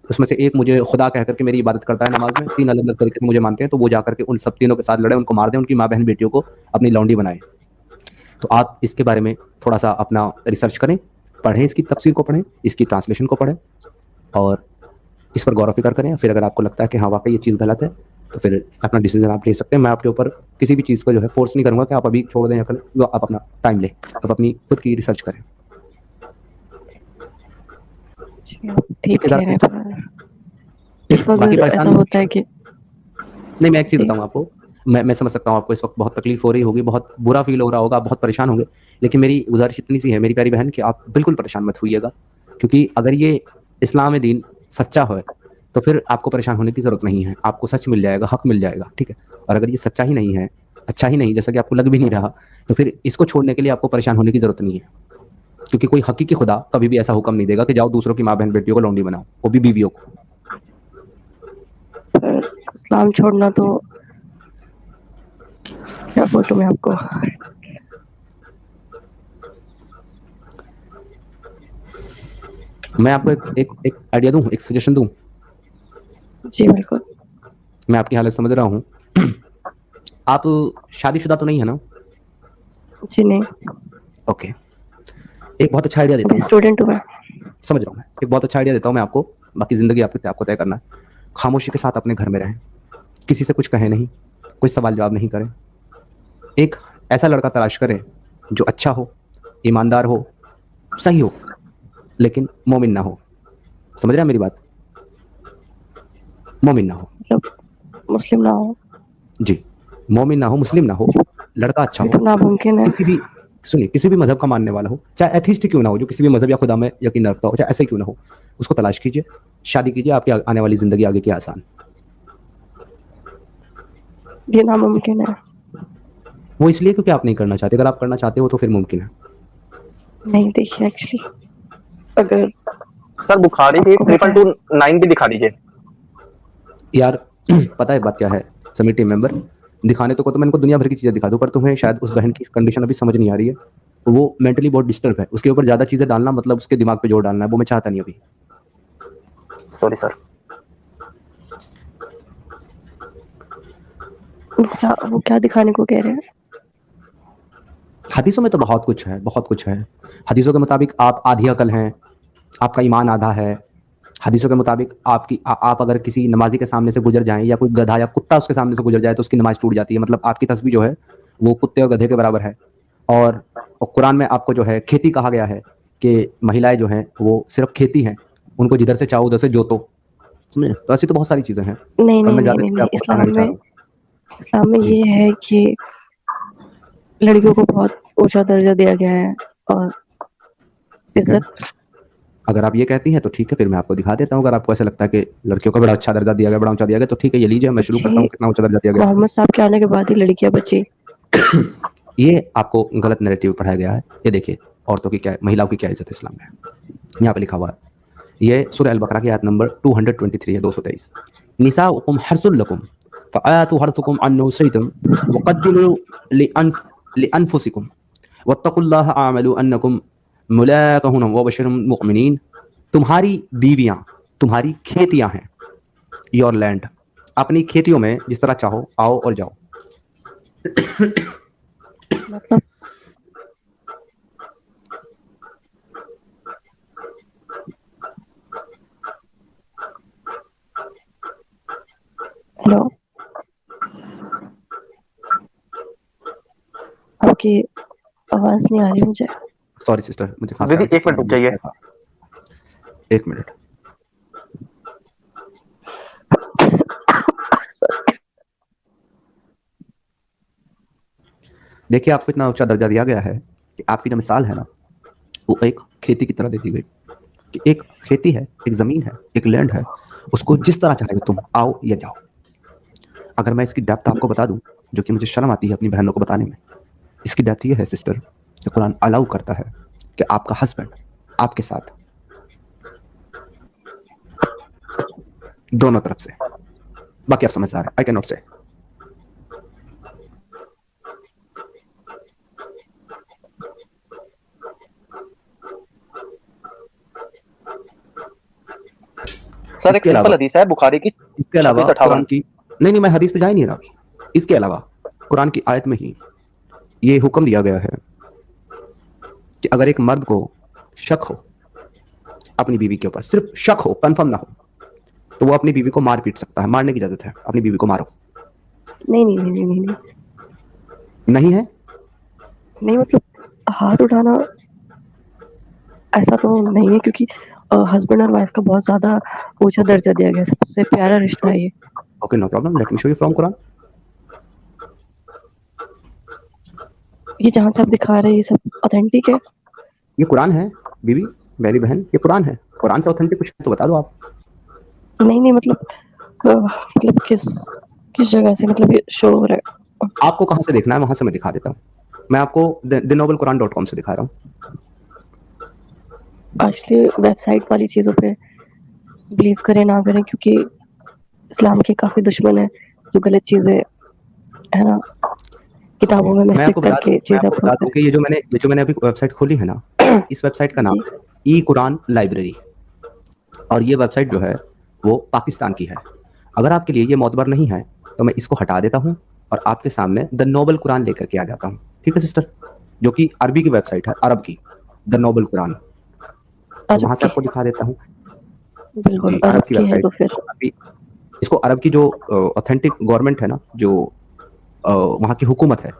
S8: उसमें से एक मुझे खुदा कह करके मेरी इबादत करता है नमाज में, 3 अलग अलग तरीके से मुझे मानते हैं, तो वो जाकर के उन सब तीनों के साथ लड़े, उनको मार दें, उनकी माँ बहन बेटियों को अपनी लौंडी बनाए। तो आप इसके बारे में थोड़ा सा अपना रिसर्च करें, पढ़ें, इसकी तफसीर को पढ़ें, इसकी ट्रांसलेशन को पढ़ें, और इस पर गौर फिक्र करें। फिर अगर आपको लगता है कि हाँ वाकई ये चीज़ गलत है तो फिर अपना डिसीजन आप ले सकते हैं। मैं आपके ऊपर किसी भी चीज़ को जो है फोर्स नहीं करूँगा कि आप अभी छोड़ दें या करें, वो आप अपना टाइम लें, आप अपनी खुद की रिसर्च करें।
S7: ठीक है,
S8: बाकी
S7: ऐसा होता है कि
S8: नहीं, मैं एक चीज़ बताऊँ आपको, मैं समझ सकता हूँ आपको इस वक्त बहुत तकलीफ हो रही होगी, बहुत बुरा फील हो रहा होगा, बहुत परेशान होंगे, लेकिन मेरी गुजारिश इतनी सी है मेरी प्यारी बहन कि आप बिल्कुल परेशान मत होइएगा, क्योंकि अगर ये इस्लाम दीन सच्चा है तो फिर आपको परेशान होने की जरूरत नहीं है, आपको सच मिल जाएगा, हक मिल जाएगा, ठीक है। और अगर ये सच्चा ही नहीं है, अच्छा ही नहीं, जैसा कि आपको लग भी नहीं रहा, तो फिर इसको छोड़ने के लिए आपको परेशान होने की जरूरत नहीं है, क्योंकि कोई हकीकी खुदा कभी भी ऐसा हुक्म नहीं देगा कि जाओ दूसरों की माँ बहन बेटियों को लौंडी बनाओ, वो भी बीवियों को।
S7: इस्लाम छोड़ना तो क्या फोटो में आपको
S8: मैं आपको एक आइडिया दूं, एक सजेशन दूं?
S7: जी बिल्कुल।
S8: मैं आपकी हालत समझ रहा हूँ। आप शादीशुदा तो नहीं है ना?
S7: जी नहीं।
S8: ओके, एक बहुत अच्छा आइडिया देता हूँ।
S7: स्टूडेंट हूँ मैं।
S8: समझ रहा हूँ मैं, एक बहुत अच्छा आइडिया देता हूँ मैं आपको, बाकी जिंदगी आपको तय करना है। खामोशी के साथ अपने घर में रहें, किसी से कुछ कहें नहीं, कोई सवाल जवाब नहीं करें। एक ऐसा लड़का तलाश करें जो अच्छा हो, ईमानदार हो, सही हो, लेकिन मोमिन ना हो। समझ रहे हैं मेरी बात? मोमिन ना हो,
S7: मुस्लिम ना हो।
S8: जी, मोमिन ना हो, मुस्लिम ना हो, लड़का अच्छा हो,
S7: तो नामुमकिन है।
S8: किसी भी मजहब का मानने वाला हो, चाहे एथिस्ट क्यों ना हो, जो किसी भी मजहब या खुदा में यकीन रखता हो, चाहे ऐसे क्यों ना हो, उसको तलाश कीजिए, शादी कीजिए, आपकी आने वाली जिंदगी आगे की आसान।
S7: ये नामुमकिन है।
S8: वो इसलिए क्योंकि आप नहीं करना चाहते, अगर आप करना चाहते हो तो फिर मुमकिन है।
S7: नहीं देखिए एक्चुअली अगर
S5: सर बुखारी की 2229 भी दिखा दीजिए।
S8: यार पता है बात क्या है समीर टीम मेंबर, दिखाने तो मैं इनको दुनिया भर की चीजें दिखा दूं, पर तुम्हें शायद उस बहन की कंडीशन अभी समझ नहीं आ रही है। वो मेंटली बहुत डिस्टर्ब है, उसके ऊपर ज्यादा चीजें डालना मतलब उसके दिमाग पे जोर डालना है, वो मैं चाहता नहीं अभी।
S5: Sorry sir.
S7: वो क्या दिखाने को कह रहे हैं?
S8: हदीसों में तो बहुत कुछ है, बहुत कुछ है। हदीसों के मुताबिक आप आधी अकल हैं, आपका ईमान आधा है। हदीसों के मुताबिक आप अगर किसी नमाजी के सामने से गुजर जाएं या कोई गधा या कुत्ता उसके सामने से गुजर जाए तो उसकी नमाज टूट जाती है, मतलब आपकी तस्बीह जो है वो कुत्ते और गधे के बराबर है। और कुरान में आपको जो है खेती कहा गया है कि महिलाएं जो हैं वो सिर्फ खेती हैं, उनको जिधर से चाहो उधर से जोतो, समझे? तो ऐसी तो बहुत सारी चीजें हैं।
S7: नहीं नहीं नहीं नहीं, इस्लाम में ये है कि लड़कियों को बहुत ऊंचा दर्जा दिया गया है और इज्जत।
S8: अगर आप ये कहती हैं तो ठीक है, फिर मैं आपको दिखा देता हूँ। अगर आपको ऐसा लगता है कि लड़कियों को बड़ा अच्छा दर्जा दिया गया, बड़ा ऊंचा दिया गया, तो ठीक है, ये लीजिए, मैं शुरू करता हूँ कितना ऊंचा दर्जा दिया गया।
S7: मोहम्मद साहब के आने के बाद ही लड़कियां बची।
S8: ये आपको गलत नैरेटिव पढ़ाया गया है। ये देखिए औरतों की क्या, महिलाओं की क्या इज्जत इस्लाम में है, यहाँ पे लिखा हुआ है। ये सूरह अल बकरा की आयत नंबर 223 है, 223। निसाउकुम हर्सुल लकुम फ़आतु हर्सुकुम अन्नु सैतुम वक़द्दिमू लिअनफुसिकुम वत्तकुल्लाह अअमलू अन्नकुम मुलाक़हुन वबशिरुल मुमिनीन। तुम्हारी बीवियां तुम्हारी खेतियां हैं, योर लैंड। अपनी खेतियों में जिस तरह चाहो आओ और जाओ।
S7: मतलब हेलो, आपकी आवाज नहीं आ रही मुझे।
S8: सॉरी सिस्टर, मुझे
S5: दीदी 1 मिनट रुक जाइए।
S8: 1 मिनट। देखिए आपको इतना ऊंचा दर्जा दिया गया है कि आपकी जो मिसाल है ना वो एक खेती की तरह दे दी गई कि एक खेती है, एक जमीन है, एक लैंड है, उसको जिस तरह चाहे तुम आओ या जाओ। अगर मैं इसकी डेप्थ आपको बता दूं, जो कि मुझे शर्म आती है अपनी बहनों को बताने में, इसकी डेप्थ ये है सिस्टर कि कुरान अलाउ करता है कि आपका हस्बैंड आपके साथ दोनों तरफ से, बाकी आप समझदार हैं, आई कैन नॉट से।
S5: सर एक सिंपल हदीस है बुखारी की,
S8: इसके अलावा कुरान की, नहीं मैं हदीस पे जा ही नहीं रहा अभी। इसके अलावा कुरान की आयत में ही ये हुक्म दिया गया है कि अगर एक मर्द को शक हो अपनी बीवी के ऊपर, सिर्फ शक हो, कंफर्म ना हो, तो वो अपनी बीवी को मार पीट सकता है। मारने की इजाजत है, अपनी बीवी को मारो।
S7: नहीं नहीं नहीं नहीं नहीं
S8: नहीं है,
S7: नहीं मतलब हाथ उठाना ऐसा तो नहीं है, क्योंकि हस्बैंड और वाइफ का बहुत ज्यादा ऊंचा दर्जा दिया गया है, सबसे प्यारा रिश्ता है ये।
S8: Okay no problem, let me show you from Quran.
S7: ये जहाँ से आप दिखा रहे हैं ये सब ऑथेंटिक है?
S8: ये कुरान है बीवी, मेरी बहन, ये कुरान है। कुरान से ऑथेंटिक कुछ है तो बता दो आप।
S7: नहीं मतलब किस जगह से मतलब ये शो हो रहा है?
S8: आपको कहाँ से देखना है वहां से मैं दिखा देता हूँ। मैं आपको thenoblequran.com से दिखा रहा हूँ।
S7: एक्चुअली वेबसाइट वाली चीजों पे बिलीव करें ना करें, क्योंकि इस्लाम के काफी दुश्मन है जो गलत चीजें है ना किताबों में मिस्टेक करके चीजें
S8: बता दूं कि ये जो मैंने अभी वेबसाइट खोली है ना, इस वेबसाइट का नाम ई कुरान लाइब्रेरी, और ये वेबसाइट जो है वो पाकिस्तान की है। अगर आपके लिए ये मोतबर नहीं है तो मैं इसको हटा देता हूँ और आपके सामने द नोबल कुरान लेकर के आ जाता हूँ, ठीक है सिस्टर? जो कि अरबी की वेबसाइट है, अरब की, द नोबल कुरान। वहां से आपको दिखा देता हूँ।
S7: बिल्कुल अरब की है तो फिर
S8: इसको अरब की जो ऑथेंटिक गवर्नमेंट है ना, जो वहाँ की हुकूमत है,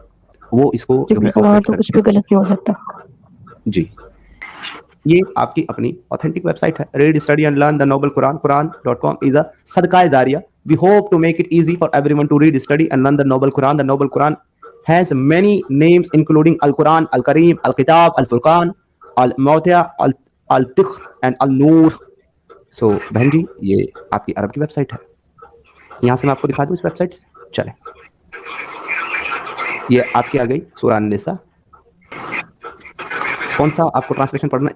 S8: वो इसको
S7: वहाँ तो कुछ भी गलत नहीं हो सकता
S8: जी। ये आपकी अपनी ऑथेंटिक वेबसाइट है, read study and learn the noble Quran. Quran.com is a sadaqah jariya. We hope to make it easy for everyone to read, study and learn the noble Quran. The noble Quran has many names including Al-Quran, Al-Karim, Al-Kitab, Al-Furqan, Al-Mawtia, Al-Tikhr and Al-Nur. So बहन जी ये आपकी अरब की website है, यहाँ से मैं आपको दिखा दूँ इस वेबसाइट से। चले ये आपकी आ गई सूरह अन-निसा। कौन सा आपको ट्रांसलेशन पढ़ना है?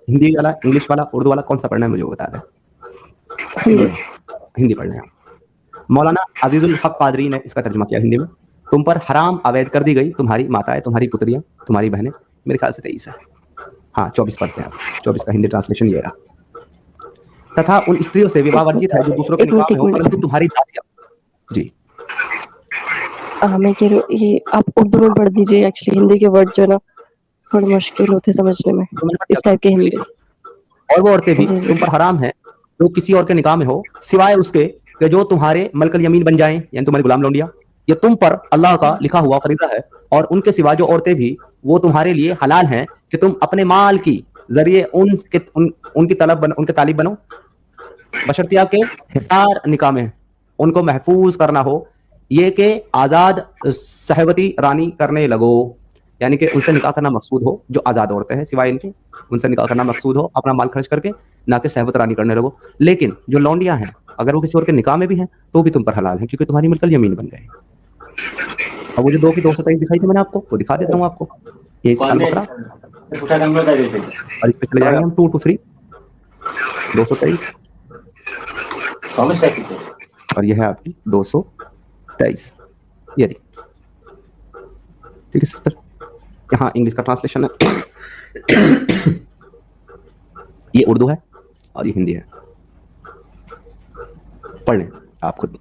S8: हिंदी वाला, इंग्लिश वाला, उर्दू वाला, कौन सा पढ़ना है मुझे वो बता दें। हिंदी पढ़ना है। मौलाना अजीजुल हक कादरी ने इसका तर्जुमा किया हिंदी में। तुम पर हराम अवैध कर दी गई तुम्हारी माताएं, तुम्हारी पुत्रियां, तुम्हारी बहनें। मेरे ख्याल से 23 है। हाँ 24 पढ़ते हैं आप। 24 का हिंदी ट्रांसलेशन ये रहा। तथा उन स्त्रियों से विवाह वर्जित है जो दूसरों के निकाह में हो, परंतु तुम्हारी दासियां। जी
S7: मैं कह रही हूँ ये आप उर्दू में पढ़ दीजिए। एक्चुअली हिंदी के वर्ड जो है ना थोड़े मुश्किल होते समझने में, इस टाइप के हिंदी।
S8: और वो औरतें भी तुम पर हराम है जो किसी और के निकाह में हो, सिवाय उसके कि जो तुम्हारे मलकल यमीन बन जाएं, यानी तुम्हारी गुलाम लौंडिया। ये तुम पर अल्लाह का लिखा हुआ फरीजा है। और उनके सिवा जो औरतें भी वो तुम्हारे लिए हलाल हैं कि तुम अपने माल की जरिए उनकी उनके तालिब बनो, बशर्तिया के हिसार निकाह में उनको महफूज करना हो। ये कि आजाद सहवती रानी करने लगो, यानी कि उनसे निकाह करना मकसूद हो जो आजाद औरतें हैं सिवाय इनके, उनसे निकाह करना मकसूद हो अपना माल खर्च करके, ना कि सहवत रानी करने लगो। लेकिन जो लौंडियां हैं अगर वो किसी और के निकाह में भी हैं तो भी तुम पर हलाल है क्योंकि तुम्हारी मलकल यमीन बन गए। अब वो जो 2 की 223 दिखाई थी मैंने आपको, वो दिखा देता हूँ आपको। ये इसका बकरा और इस पे चले जाएंगे हम 2 to 3 223 और ये है आपकी 223। ये रही। ठीक है सिस्टर, यहाँ इंग्लिश का ट्रांसलेशन है। ये उर्दू है और ये हिंदी है। पढ़ लें आप खुद,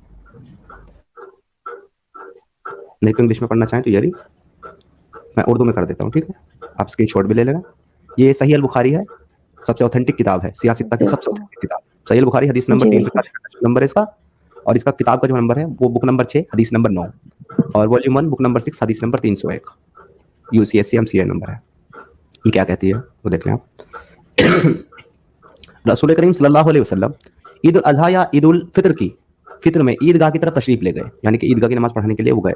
S8: नहीं तो इंग्लिश में पढ़ना चाहें तो ये रही। मैं उर्दू में कर देता हूँ, ठीक है? आप स्क्रीनशॉट भी ले लेना। ये सही अल बुखारी है, सबसे ऑथेंटिक किताब है, सियासत की सबसे ऑथेंटिक किताब। सही अल बुखारी हदीस नंबर 340 नंबर है इसका, और इसका किताब का जो नंबर है वो बुक नंबर 6 हदीस नंबर 9 और वॉल्यूम 1 बुक नंबर 6 हदीस नंबर 301 UCSCMCA नंबर है। ये क्या कहती है वो देख लें आप। रसूल करीम सल्लल्लाहु अलैहि वसल्लम ईद उल अज़हा या ईद उल फितर की फितर में ईदगाह की तरफ तशरीफ ले गए, यानी कि ईदगाह की नमाज पढ़ने के लिए वो गए।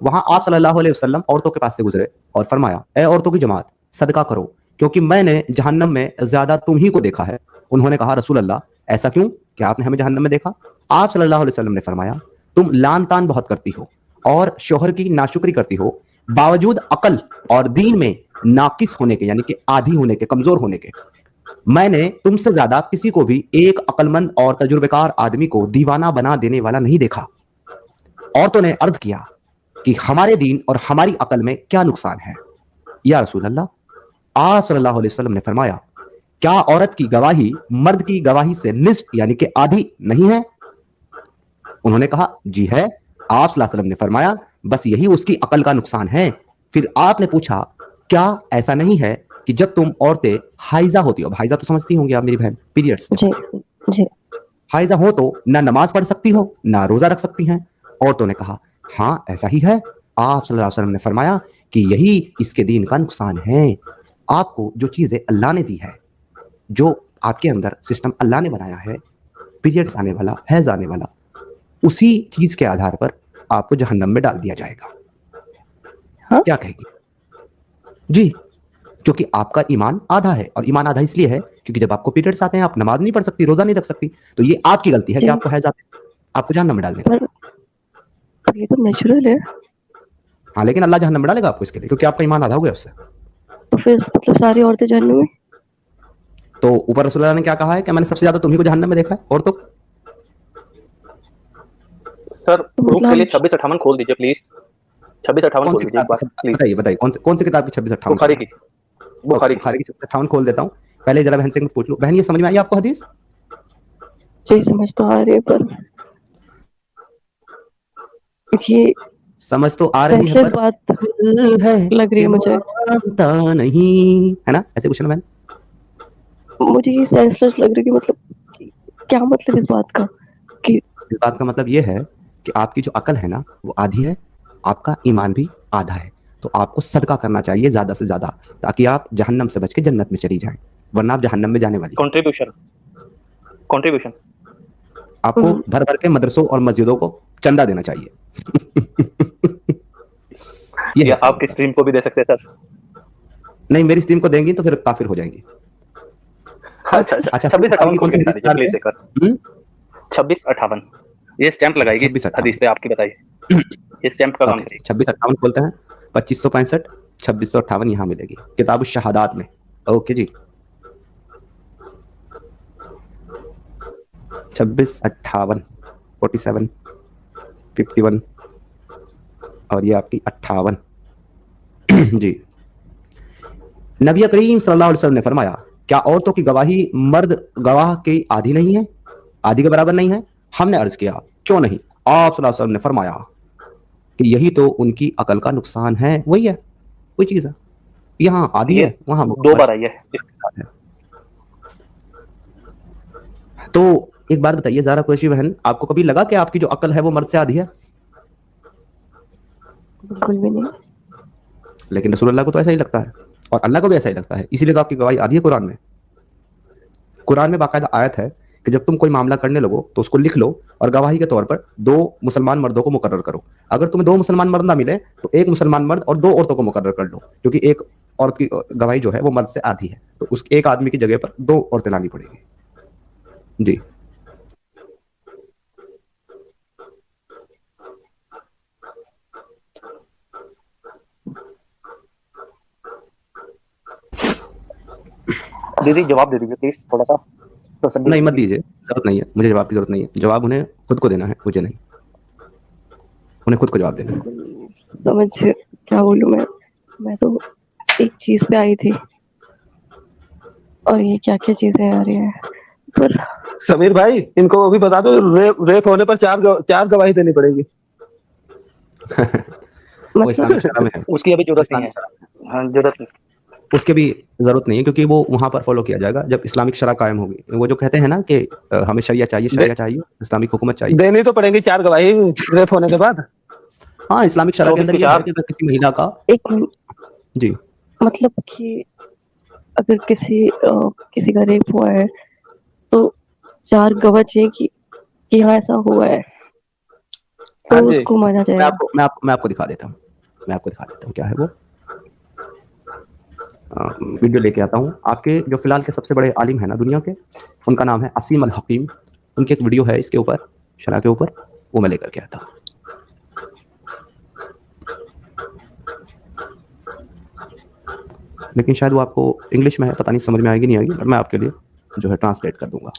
S8: वहां आप सल्लल्लाहु अलैहि वसल्लम औरतों के पास से गुजरे और फरमाया, ए औरतों की जमात सदका करो क्योंकि मैंने जहन्नम में ज्यादा तुम ही को देखा है। उन्होंने कहा, रसूल अल्लाह ऐसा क्यों, क्या आपने हमें जहन्नम में देखा? आप सल्लल्लाहु अलैहि वसल्लम ने फरमाया, तुम लान तान बहुत करती हो और शोहर की नाशुक्री करती हो, बावजूद अकल और दीन में नाकिस होने के, यानी कि आधी होने के, कमजोर होने के। मैंने तुमसे ज्यादा किसी को भी एक अक्लमंद और तजुर्बेकार आदमी को दीवाना बना देने वाला नहीं देखा। औरतों ने अर्ज किया कि हमारे दीन और हमारी अकल में क्या नुकसान है या रसूल अल्लाह? आप सल्लल्लाहु अलैहि वसल्लम ने फरमाया, क्या औरत की गवाही मर्द की गवाही से निस्फ यानी कि आधी नहीं है? उन्होंने कहा, जी है। आप सल्लल्लाहु अलैहि वसल्लम ने फरमाया, बस यही उसकी अकल का नुकसान है। फिर आपने पूछा, क्या ऐसा नहीं है कि जब तुम औरतें हाइजा होती हो, हाइजा तो समझती होंगी आप मेरी बहन, पीरियड्स,
S7: जी
S8: हाइजा हो तो ना नमाज पढ़ सकती हो ना रोजा रख सकती हैं? औरतों ने कहा, हाँ ऐसा ही है। आप सल्लल्लाहु अलैहि वसल्लम ने फरमाया कि यही इसके दीन का नुकसान है। आपको जो चीजें अल्लाह ने दी है, जो आपके अंदर सिस्टम अल्लाह ने बनाया है, पीरियड्स आने वाला, हैज आने वाला, उसी चीज के आधार पर आपको जहन्नम में डाल दिया जाएगा।
S7: हाँ?
S8: क्या कहेगी? जी, क्योंकि आपका ईमान आधा है, और ईमान आधा इसलिए है क्योंकि जब आपको पीरियड्स आते हैं आप नमाज नहीं पढ़ सकती, रोजा नहीं रख सकती, तो ये आपकी गलती है कि आपको हैज आते हैं, आपको जहन्नम में डाल देगा।
S7: ये तो नेचुरल है।
S8: हाँ, लेकिन अल्लाह जहन्नम में डालेगा आपको इसके लिए, क्योंकि आपका ईमान आधा हो गया उससे।
S7: तो फिर मतलब सारी औरतें जहन्नम में?
S8: तो ऊपर रसूलुल्लाह ने क्या कहा है कि मैंने सबसे ज्यादा तुम्ही को जहन्नम में देखा है औरतों को।
S2: सर प्रूफ के लिए 2658 खोल दीजिए प्लीज। 2658 खोल दीजिए एक बार प्लीज।
S8: बताइए बताइए कौन सी किताब की 2658?
S2: बुखारी की। बुखारी
S8: की 5658 खोल देता हूँ। पहले जरा बहन से पूछ लो, बहन ये समझ में आई आपको हदीस?
S7: जी समझ तो आ रही है, पर ये
S8: समझ तो आ रही है,
S7: बात है लग रही है मुझे,
S8: मानता नहीं है ना, ऐसे कुछ ना बहन।
S7: मुझे ये सेंसलेस लग रही है कि मतलब क्या मतलब इस बात का, कि
S8: इस बात का मतलब ये है कि आपकी जो अकल है ना वो आधी है, आपका ईमान भी आधा है, तो आपको सदका करना चाहिए ज्यादा से ज्यादा, ताकि आप जहन्नम से बच के जन्नत में चली जाएं, वरना आप जहन्नम में जाने वाली।
S2: कंट्रीब्यूशन
S8: आपको भर भर के मदरसों और मस्जिदों को चंदा देना चाहिए।
S2: ये आपकी स्ट्रीम को भी दे सकते हैं सर।
S8: नहीं, मेरी स्ट्रीम को देंगी तो फिर काफिर हो जाएंगी।
S2: अच्छा 2658 कौन सी हदीस प्लीज देकर? 2658
S10: ये स्टैंप लगाएगी
S8: 2658
S10: हदीस पे, आपकी बताइए ये स्टैंप का काम
S8: ओके,
S10: करिए।
S8: 2658 खोलते हैं, 2565 2658 यहाँ मिलेगी किताब शहादात में। ओके जी, 2658 47 51 और ये आपकी 58 जी। नबी करीम सल्लल्लाहु अलैहि वसल्लम ने फरमाया, क्या औरतों की गवाही मर्द गवाह की आधी नहीं है, आधी के बराबर नहीं है? हमने अर्ज किया क्यों नहीं? आप सल्लल्लाहु अलैहि वसल्लम ने फरमाया कि यही तो उनकी अकल का नुकसान है। वही है, कोई चीज है, यहाँ आधी
S10: ये
S8: है वहां
S10: 2 बार आई है
S8: है। तो एक बात बताइए ज़ारा कुरैशी बहन, आपको कभी लगा कि आपकी जो अकल है वो मर्द से आधी है?
S7: बिल्कुल भी नहीं।
S8: लेकिन रसूलुल्लाह को तो ऐसा ही लगता है और अल्लाह को भी ऐसा ही लगता है, इसीलिए तो आपकी गवाही आधी है कुरान में। कुरान में बाकायदा आयत है कि जब तुम कोई मामला करने लगो तो उसको लिख लो और गवाही के तौर पर 2 मुसलमान मर्दों को मुकर्रर करो। अगर तुम्हें 2 मुसलमान मर्द ना मिले तो 1 मुसलमान मर्द और 2 औरतों को मुकर्रर कर लो, क्योंकि एक औरत की गवाही जो है वो मर्द से आधी है, तो उस एक आदमी की जगह पर 2 औरतें लानी पड़ेगी जी।
S10: दीदी जवाब दे दीजिए प्लीज, थोड़ा सा तसल्ली।
S8: नहीं मत दीजिए, जरूरत नहीं है, मुझे जवाब की जरूरत नहीं है। जवाब उन्हें खुद को देना है, मुझे नहीं, उन्हें खुद को जवाब देना है।
S7: समझ क्या बोलूं मैं तो एक चीज पे आई थी और ये क्या क्या चीजें आ रही हैं। पर
S2: समीर भाई इनको भी बता दो, रेप होने पर 4 गवाही देनी पड़ेगी।
S8: वो इस्लामिक शरा में है,
S10: उसकी अभी जरूरत नहीं है। हाँ जरूरत नहीं,
S8: उसके भी जरूरत नहीं है, क्योंकि वो वहां पर फॉलो किया जाएगा जब इस्लामिक शरा कायम होगी। वो जो कहते हैं ना कि हमें शरिया चाहिए, इस्लामिक हुकूमत चाहिए,
S2: देनी तो पड़ेगी 4 गवाही रेप होने के बाद।
S8: हाँ इस्लामिक शरा के अंदर ये है कि अगर किसी महिला का
S7: एक
S8: जी
S7: मतलब कि अगर किसी का रेप हुआ है तो 4 गवाह चाहिए कि हाँ ऐसा हुआ है तो
S2: हाँ जी।
S7: उसको माना जाएगा।
S8: मैं आपको दिखा देता हूँ क्या है वो। वीडियो लेके आता हूँ। आपके जो फिलहाल के सबसे बड़े आलिम है ना दुनिया के, उनका नाम है असीम अल हकीम। उनकी एक वीडियो है इसके ऊपर, शरा के ऊपर, वो मैं लेकर के आता हूँ। लेकिन शायद वो आपको इंग्लिश में है, पता नहीं समझ में आएगी नहीं आएगी, बट मैं आपके लिए जो है ट्रांसलेट कर दूंगा।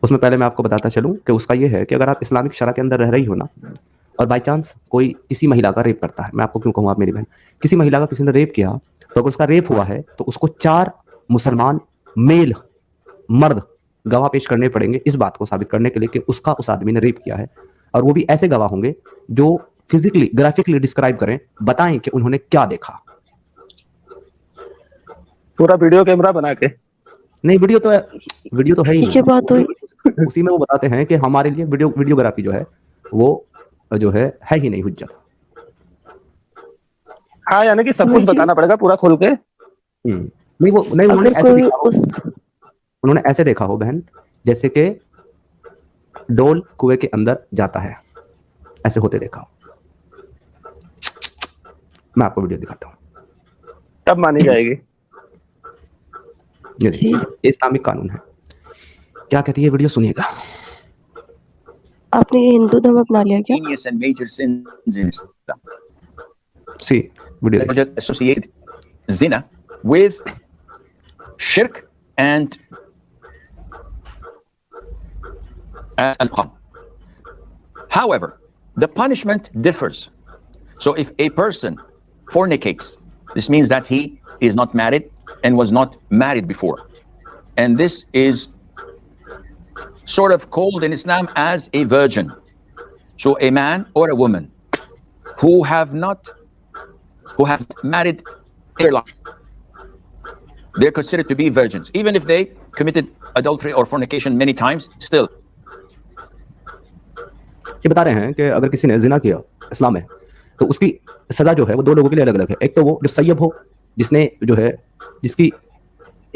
S8: उसमें पहले मैं आपको बताता चलूं कि उसका ये है कि अगर आप इस्लामिक शरा के अंदर रह रही हो ना और बाई चांस कोई किसी महिला का रेप करता है, मैं आपको क्यों कहूँ आप मेरी बहन, किसी महिला का किसी ने रेप किया, तो अगर उसका रेप हुआ है तो उसको 4 मुसलमान मेल मर्द गवाह पेश करने पड़ेंगे इस बात को साबित करने के लिए कि उसका उस आदमी ने रेप किया है। और वो भी ऐसे गवाह होंगे जो फिजिकली ग्राफिकली डिस्क्राइब करें, बताएं कि उन्होंने क्या देखा।
S2: पूरा वीडियो कैमरा बना के।
S8: नहीं वीडियो तो है ही
S7: ये बात हुई।
S8: उसी में वो बताते हैं कि हमारे लिए वीडियोग्राफी जो है वो जो है ही नहीं हुज्जत।
S2: हाँ यानी कि सब कुछ बताना पड़ेगा पूरा खोल के।
S8: नहीं वो नहीं, उन्होंने ऐसे देखा हो बहन, जैसे कि डोल कुएं के अंदर जाता है, ऐसे होते देखा हो। मैं आपको वीडियो दिखाता हूँ,
S2: तब मानी जाएगी।
S8: ये इस्लामिक कानून है। क्या कहती है वीडियो, सुनिएगा।
S7: आपने ये हिंदू धर्म अपना लिया क्या?
S11: And major sins in Islam.
S8: See, video.
S11: They just associated zina with shirk and al-Quran. However, the punishment differs. So if a person fornicates, this means that he is not married and was not married before. And this is sort of called in Islam as a virgin. So a man or a woman who has married in their life, they're considered to be virgins. Even if they committed adultery or fornication many times, still.
S8: ये बता रहे हैं कि अगर किसी ने जिना किया इस्लाम में तो उसकी सजा जो है वो 2 लोगों के लिए अलग अलग है। एक तो वो जो सैयब हो, जिसने जो है जिसकी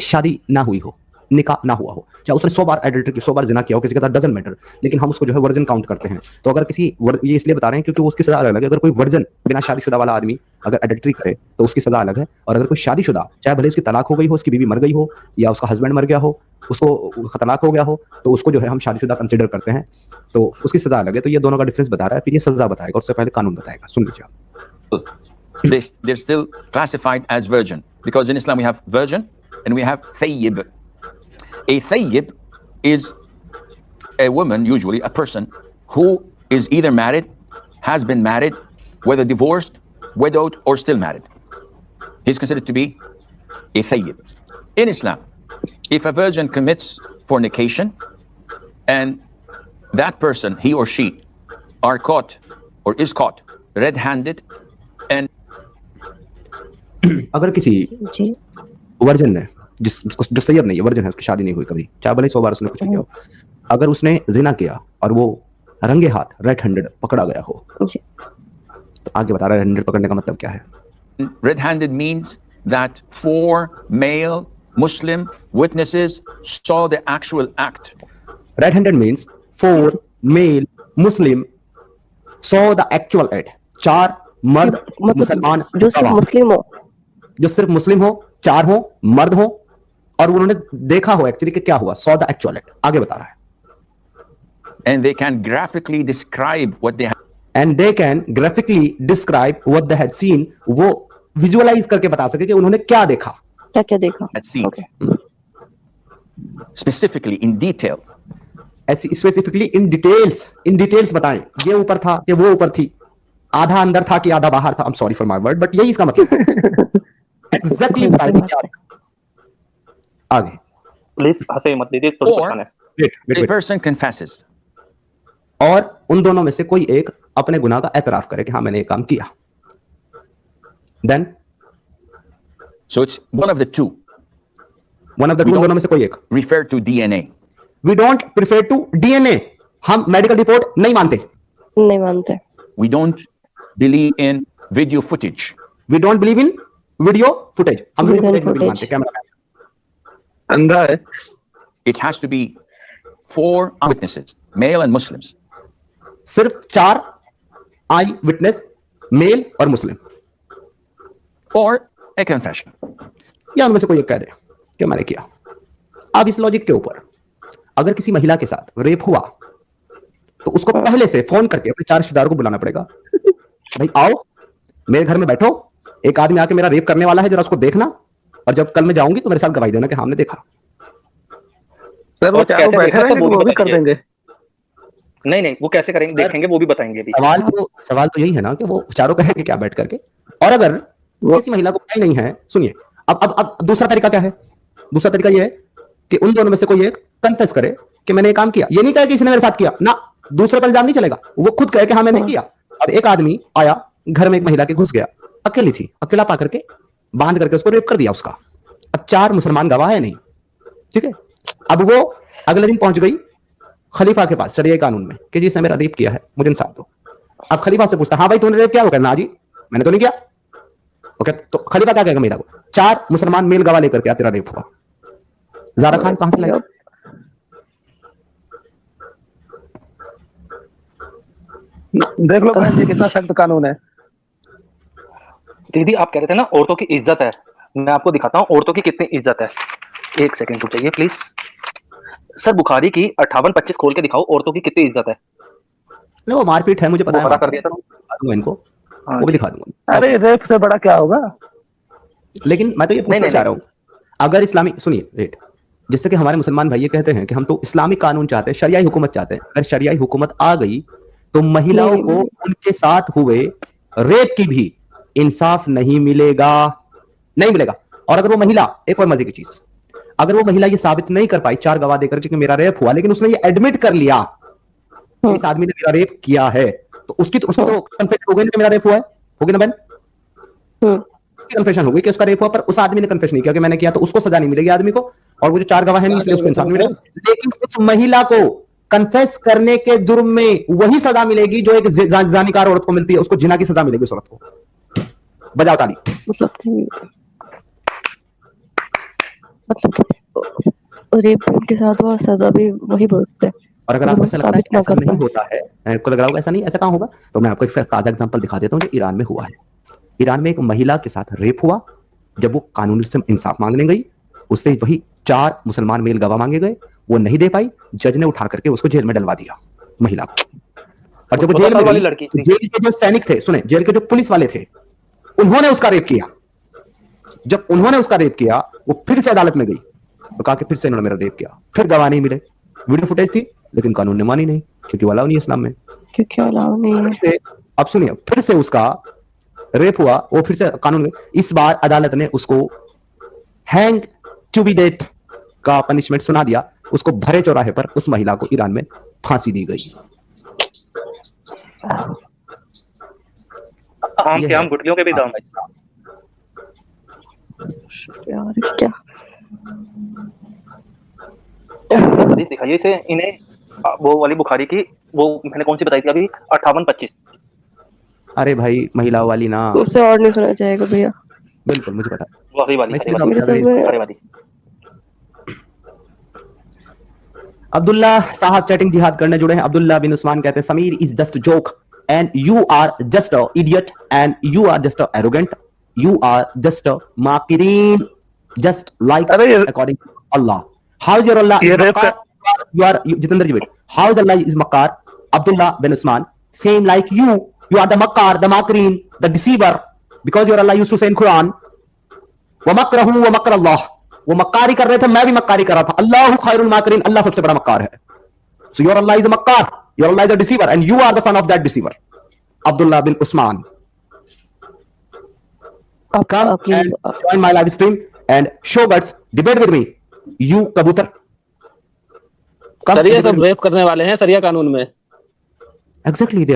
S8: शादी ना हुई हो, निकाह ना हुआ हो, चाहे उसने 100 बार एडल्टरी की 100 बार जिना किया हो किसी के साथ, डजंट मैटर, लेकिन हम उसको जो है वर्जिन काउंट करते हैं। तो अगर किसी ये इसलिए बता रहे हैं क्योंकि उसकी सजा अलग है। अगर कोई वर्जिन बिना शादीशुदा वाला आदमी अगर एडल्ट्री करे तो उसकी सजा अलग है, और अगर कोई शादीशुदा, चाहे भले उसकी तलाक हो गई हो, उसकी बीवी मर गई हो, या उसका हस्बैंड मर गया हो, उसका तलाक हो गया हो, तो उसको जो है हम शादीशुदा कंसीडर करते हैं, तो उसकी सजा अलग है। तो ये दोनों का डिफरेंस बता रहा है, फिर ये सजा बताएगा, उससे पहले कानून बताएगा। सुन लीजिए आप।
S11: They're still classified as virgin, because in Islam we have virgin and we have thayyib. A thayyib is a woman, usually a person, who is either married, has been married, whether divorced, widowed, or still married. He's considered to be a thayyib. In Islam, if a virgin commits fornication and that person, he or she, are caught or is caught red-handed and
S8: अगर किसी version ने, जो सैयब नहीं है, version है, उसकी शादी नहीं हुई कभी, चाहे भले 100 बार उसने कुछ किया हो, अगर उसने जिना किया और वो रंगे हाथ रेड हैंडेड पकड़ा गया हो, तो आगे बता रहा है रेड हैंडेड पकड़ने का मतलब क्या है।
S11: red-handed means that 4 male Muslim witnesses saw the actual act.
S8: Red-handed means 4 male Muslim saw the actual act. 4 मर्द मुसलमान
S7: जो सिर्फ मुस्लिम हो,
S8: जो सिर्फ मुस्लिम हो, 4 हो, मर्द हो, और उन्होंने देखा हो एक्चुअली कि क्या हुआ, saw the actual act। आगे बता रहा है।
S11: And they can graphically describe what they
S8: And they can graphically describe what they had seen। वो विजुअलाइज करके बता सके कि उन्होंने क्या देखा,
S7: क्या देखा,
S11: had seen. Specifically in detail.
S8: Specifically in details बताएं, ये ऊपर था कि वो ऊपर थी, आधा अंदर था कि आधा बाहर था। I'm sorry for my word, but यही इसका मतलब एग्जैक्टली बताएं क्या देखा। आगे
S10: प्लीज हंसे मत दीजिए, तो
S11: Or a person confesses.
S8: और उन दोनों में से कोई एक अपने गुनाह का एतराफ करे कि हाँ मैंने ये काम किया। Then
S11: So it's one of the two.
S8: दोनों में से कोई एक।
S11: Refer to DNA.
S8: We don't prefer to DNA। हम मेडिकल रिपोर्ट नहीं मानते।
S11: We don't believe in video footage.
S8: We don't believe in video footage। हम वीडियो फुटेज नहीं मानते। कैमरा
S10: अंधा है।
S11: It has to be 4 witnesses, male and Muslims.
S8: सिर्फ 4 आई witness, mail और मुस्लिम,
S11: Or a confession.
S8: या उनमें से कोई एक कह दे कि मैंने किया। अब इस लॉजिक के ऊपर अगर किसी महिला के साथ रेप हुआ तो उसको पहले से फोन करके अपने 4 रिश्तेदारों को बुलाना पड़ेगा, भाई आओ मेरे घर में बैठो, एक आदमी आके मेरा रेप करने वाला है, जरा उसको देखना, और जब कल मैं जाऊंगी तो मेरे साथ गवाही देना कि हमने देखा।
S10: सर वो कैसे बैठे वो भी कर देंगे। नहीं वो कैसे करेंगे, देखेंगे, वो भी बताएंगे भी।
S8: सवाल तो यही है ना कि वो चारों कहेंगे क्या बैठ करके। और अगर किसी महिला को पता ही नहीं है, सुनिए अब दूसरा तरीका क्या है। दूसरा तरीका ये है कि उन दोनों में से कोई एक कन्फेस करे कि मैंने ये काम किया। ये नहीं कहे कि इसने मेरे साथ किया ना, दूसरे पर इल्जाम नहीं चलेगा, वो खुद कहे कि हाँ मैंने किया। अब एक आदमी आया घर में, एक महिला के घुस गया, अकेली थी, अकेला पा करके बांध करके उसको रेप कर दिया उसका। अब 4 मुसलमान गवाह है नहीं, ठीक है। अब वो अगले दिन पहुंच गई खलीफा के पास शरिया कानून में कि जी इसने मेरा रेप किया है, मुझे इंसाफ दो। अब खलीफा से पूछता, हाँ भाई तूने रेप किया? वो कहना ना जी मैंने तो नहीं किया। ओके, तो खलीफा क्या कहेगा मेरा को? 4 मुसलमान मेल गवाह लेकर के तेरा रेप हुआ। ज़ारा खान कहां से लाएगा?
S10: देख लो बहन जी कितना सख्त कानून है। दीदी आप कह रहे थे ना औरतों की इज्जत है, मैं आपको दिखाता हूँ औरतों की कितनी इज्जत है। एक सेकंड रुक जाइए प्लीज। सर बुखारी की 58-25 खोल के दिखाओ, औरतों की कितनी इज्जत है।
S8: नहीं वो मारपीट है, मुझे पता है,
S10: पता कर दिया था
S8: इनको, वो भी दिखा दूंगा।
S10: अरे रेप से बड़ा क्या होगा।
S8: लेकिन मैं तो ये पूछना चाह रहा हूँ, अगर इस्लामी, सुनिए वेट, जैसे कि हमारे मुसलमान भाई ये कहते हैं कि हम तो इस्लामी कानून चाहते हैं, शरियाई हुकूमत चाहते हैं। अगर शरियाई हुकूमत आ गई तो महिलाओं को उनके साथ हुए रेप की भी इंसाफ नहीं मिलेगा। और अगर वो महिला, एक और मजे की चीज, अगर वो महिला ये साबित नहीं कर पाई 4 गवाह देकर कि मेरा रेप हुआ, लेकिन उसने ये एडमिट कर लिया इस आदमी ने मेरा रेप किया है, तो उसको तो कन्फेशन हो गई ना, मेरा रेप हुआ है, होगी ना बहन? कन्फेशन हो गई कि उसका रेप हुआ, पर उस आदमी ने कन्फेशन नहीं किया कि मैंने किया, तो उसको सजा नहीं मिलेगी आदमी को, और वो जो 4 गवाह है नहीं इसलिए उसको इंसाफ नहीं मिलेगा। लेकिन उस महिला को कन्फेस करने के जुर्म में वही सजा मिलेगी जो एक जानिकार औरत को मिलती है, उसको जिना की सजा मिलेगी उस औरत को। बजाओ ताली।
S7: मतलब रेप के साथ वो सजा भी वही भुगतते हैं।
S8: और अगर आपको ऐसा लगता है कि ऐसा नहीं होता है, आपको लग रहा होगा ऐसा नहीं, ऐसा कहाँ होगा, तो मैं आपको एक ताजा एग्जांपल दिखा देता हूँ जो ईरान में हुआ है। ईरान में एक महिला के साथ रेप हुआ। जब वो कानून से इंसाफ मांगने गई, उससे वही 4 मुसलमान मेल गवाह मांगे गए, वो नहीं दे पाई। जज ने उठा करके उसको जेल में डलवा दिया, महिला को। और जब वो जेल में गई, तो जेल के जो सैनिक थे, सुने, जेल के जो पुलिस वाले थे, उन्होंने उसका रेप किया। जब उन्होंने उसका रेप किया, वो फिर से अदालत में गई और कहा कि फिर से इन्होंने मेरा रेप किया। फिर गवाह नहीं मिले, वीडियो फुटेज थी, लेकिन कानून ने मानी नहीं, क्योंकि वो अलाउ नहीं है इस्लाम में।
S7: क्योंकि अलाउ नहीं है।
S8: अब सुनिए, फिर से उसका रेप हुआ, वो फिर से कानून में, इस बार अदालत ने उसको हैंग टू बी डेथ का पनिशमेंट सुना दिया। उसको भरे चौराहे पर उस महिला को ईरान में फांसी दी गई।
S10: आम के आम गुटलियों के भी दाम।
S7: यार क्या
S10: हदीस दिखाइए इसे, इन्हें वो वाली बुखारी की, वो मैंने कौन सी बताई थी अभी, 58-25।
S8: अरे भाई, महिला वाली ना,
S7: उससे और नहीं सुना जाएगा भैया।
S8: बिल्कुल मुझे पता है।
S10: वही वाली
S8: अब्दुल्ला साहब चैटिंग जिहाद करने जुड़े हैं। अब्दुल्ला बिन उस्मान कहते हैं Sameer is just joke and you are just a idiot and you are just a arrogant, you are just a माकिरीन, just like according to Allah. How is your Allah? You are Jitendra ji, wait. How is Allah is Makkar? Abdullah bin Usman, same like you. You are the Makkar, the Makirin, the deceiver, because your Allah used to say in Quran, wa makrahu wa makr Allah. वो मक्कारी कर रहे थे, मैं भी मक्कारी कर रहा था। अल्लाहु खैरुल माकिरीन, अल्लाह सबसे बड़ा मक्कार है। So your Allah is a makkar, your Allah is a deceiver, and you are the son of that deceiver. Abdullah bin Usman, come and join my live stream and show guts, debate with me. You कबूतर।
S2: Sir ये सब rape करने वाले हैं सरिया कानून में।
S8: Exactly, they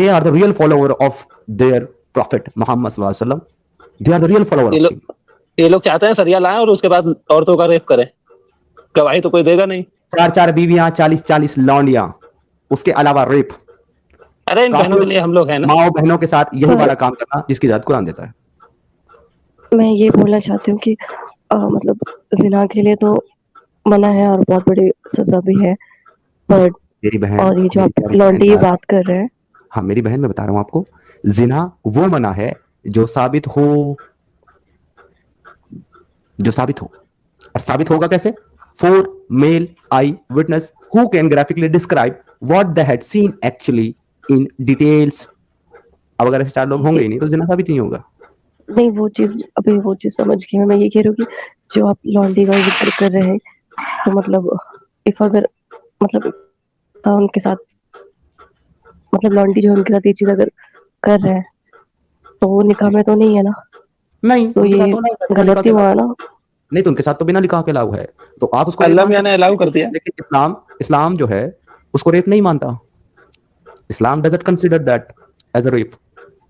S8: are the real follower of their prophet Muhammad sallallahu alaihi wasallam. They are the real follower of him.
S2: ये लोग चाहते हैं सरिया लाएं और उसके बाद औरतों का रेप करें, गवाही तो कोई देगा नहीं।
S8: 4 बीवियां, 40 लौंडियां, उसके अलावा रेप।
S2: अरे इन बहनों के लिए हम लोग हैं ना,
S8: माओ बहनों के साथ यही वाला काम करना जिसकी इजाजत कुरान देता है।
S7: मैं ये बोलना चाहती हूँ कि मतलब जिना के लिए तो मना है और बहुत बड़ी सजा भी है, पर
S8: मेरी बहन,
S7: और ये जो आप लौंडी की बात कर रहे हैं,
S8: हाँ मेरी बहन, मैं बता रहा हूँ आपको, जिना वो मना है जो साबित हो, और साबित होगा कैसे? 4 male eye witness who can graphically describe what they had seen actually in details. अब अगर ऐसे 4 लोग होंगे ही नहीं तो जिना साबित नहीं होगा।
S7: नहीं वो चीज समझ गई मैं ये कह रही हूँ कि जो आप लौंडी का जिक्र कर रहे हैं, तो मतलब अगर मतलब उनके साथ, मतलब लौंडी जो उनके साथ ये चीज अगर कर रहे हैं तो वो निकाह में तो नहीं है ना?
S8: नहीं,
S7: तो ये गलती हुआ ना?
S8: नहीं, तो उनके साथ तो बिना निकाह के अलाउ है, तो आप उसको
S2: अल्लाह मियां ने अलाउ कर दिया।
S8: लेकिन इस्लाम जो है उसको रेप नहीं मानता। Islam doesn't consider that as a rape,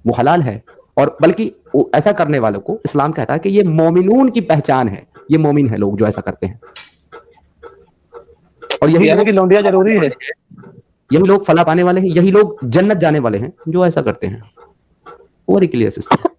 S8: वो हलाल है। और बल्कि ऐसा करने वालों को इस्लाम कहता है कि ये मोमिनून की पहचान है, ये मोमिन है लोग जो ऐसा करते हैं। और यही
S2: लौंडिया जरूरी है,
S8: यही लोग फला पाने वाले हैं, यही लोग जन्नत जाने वाले हैं जो ऐसा करते हैं। और क्लियर सिस्टम।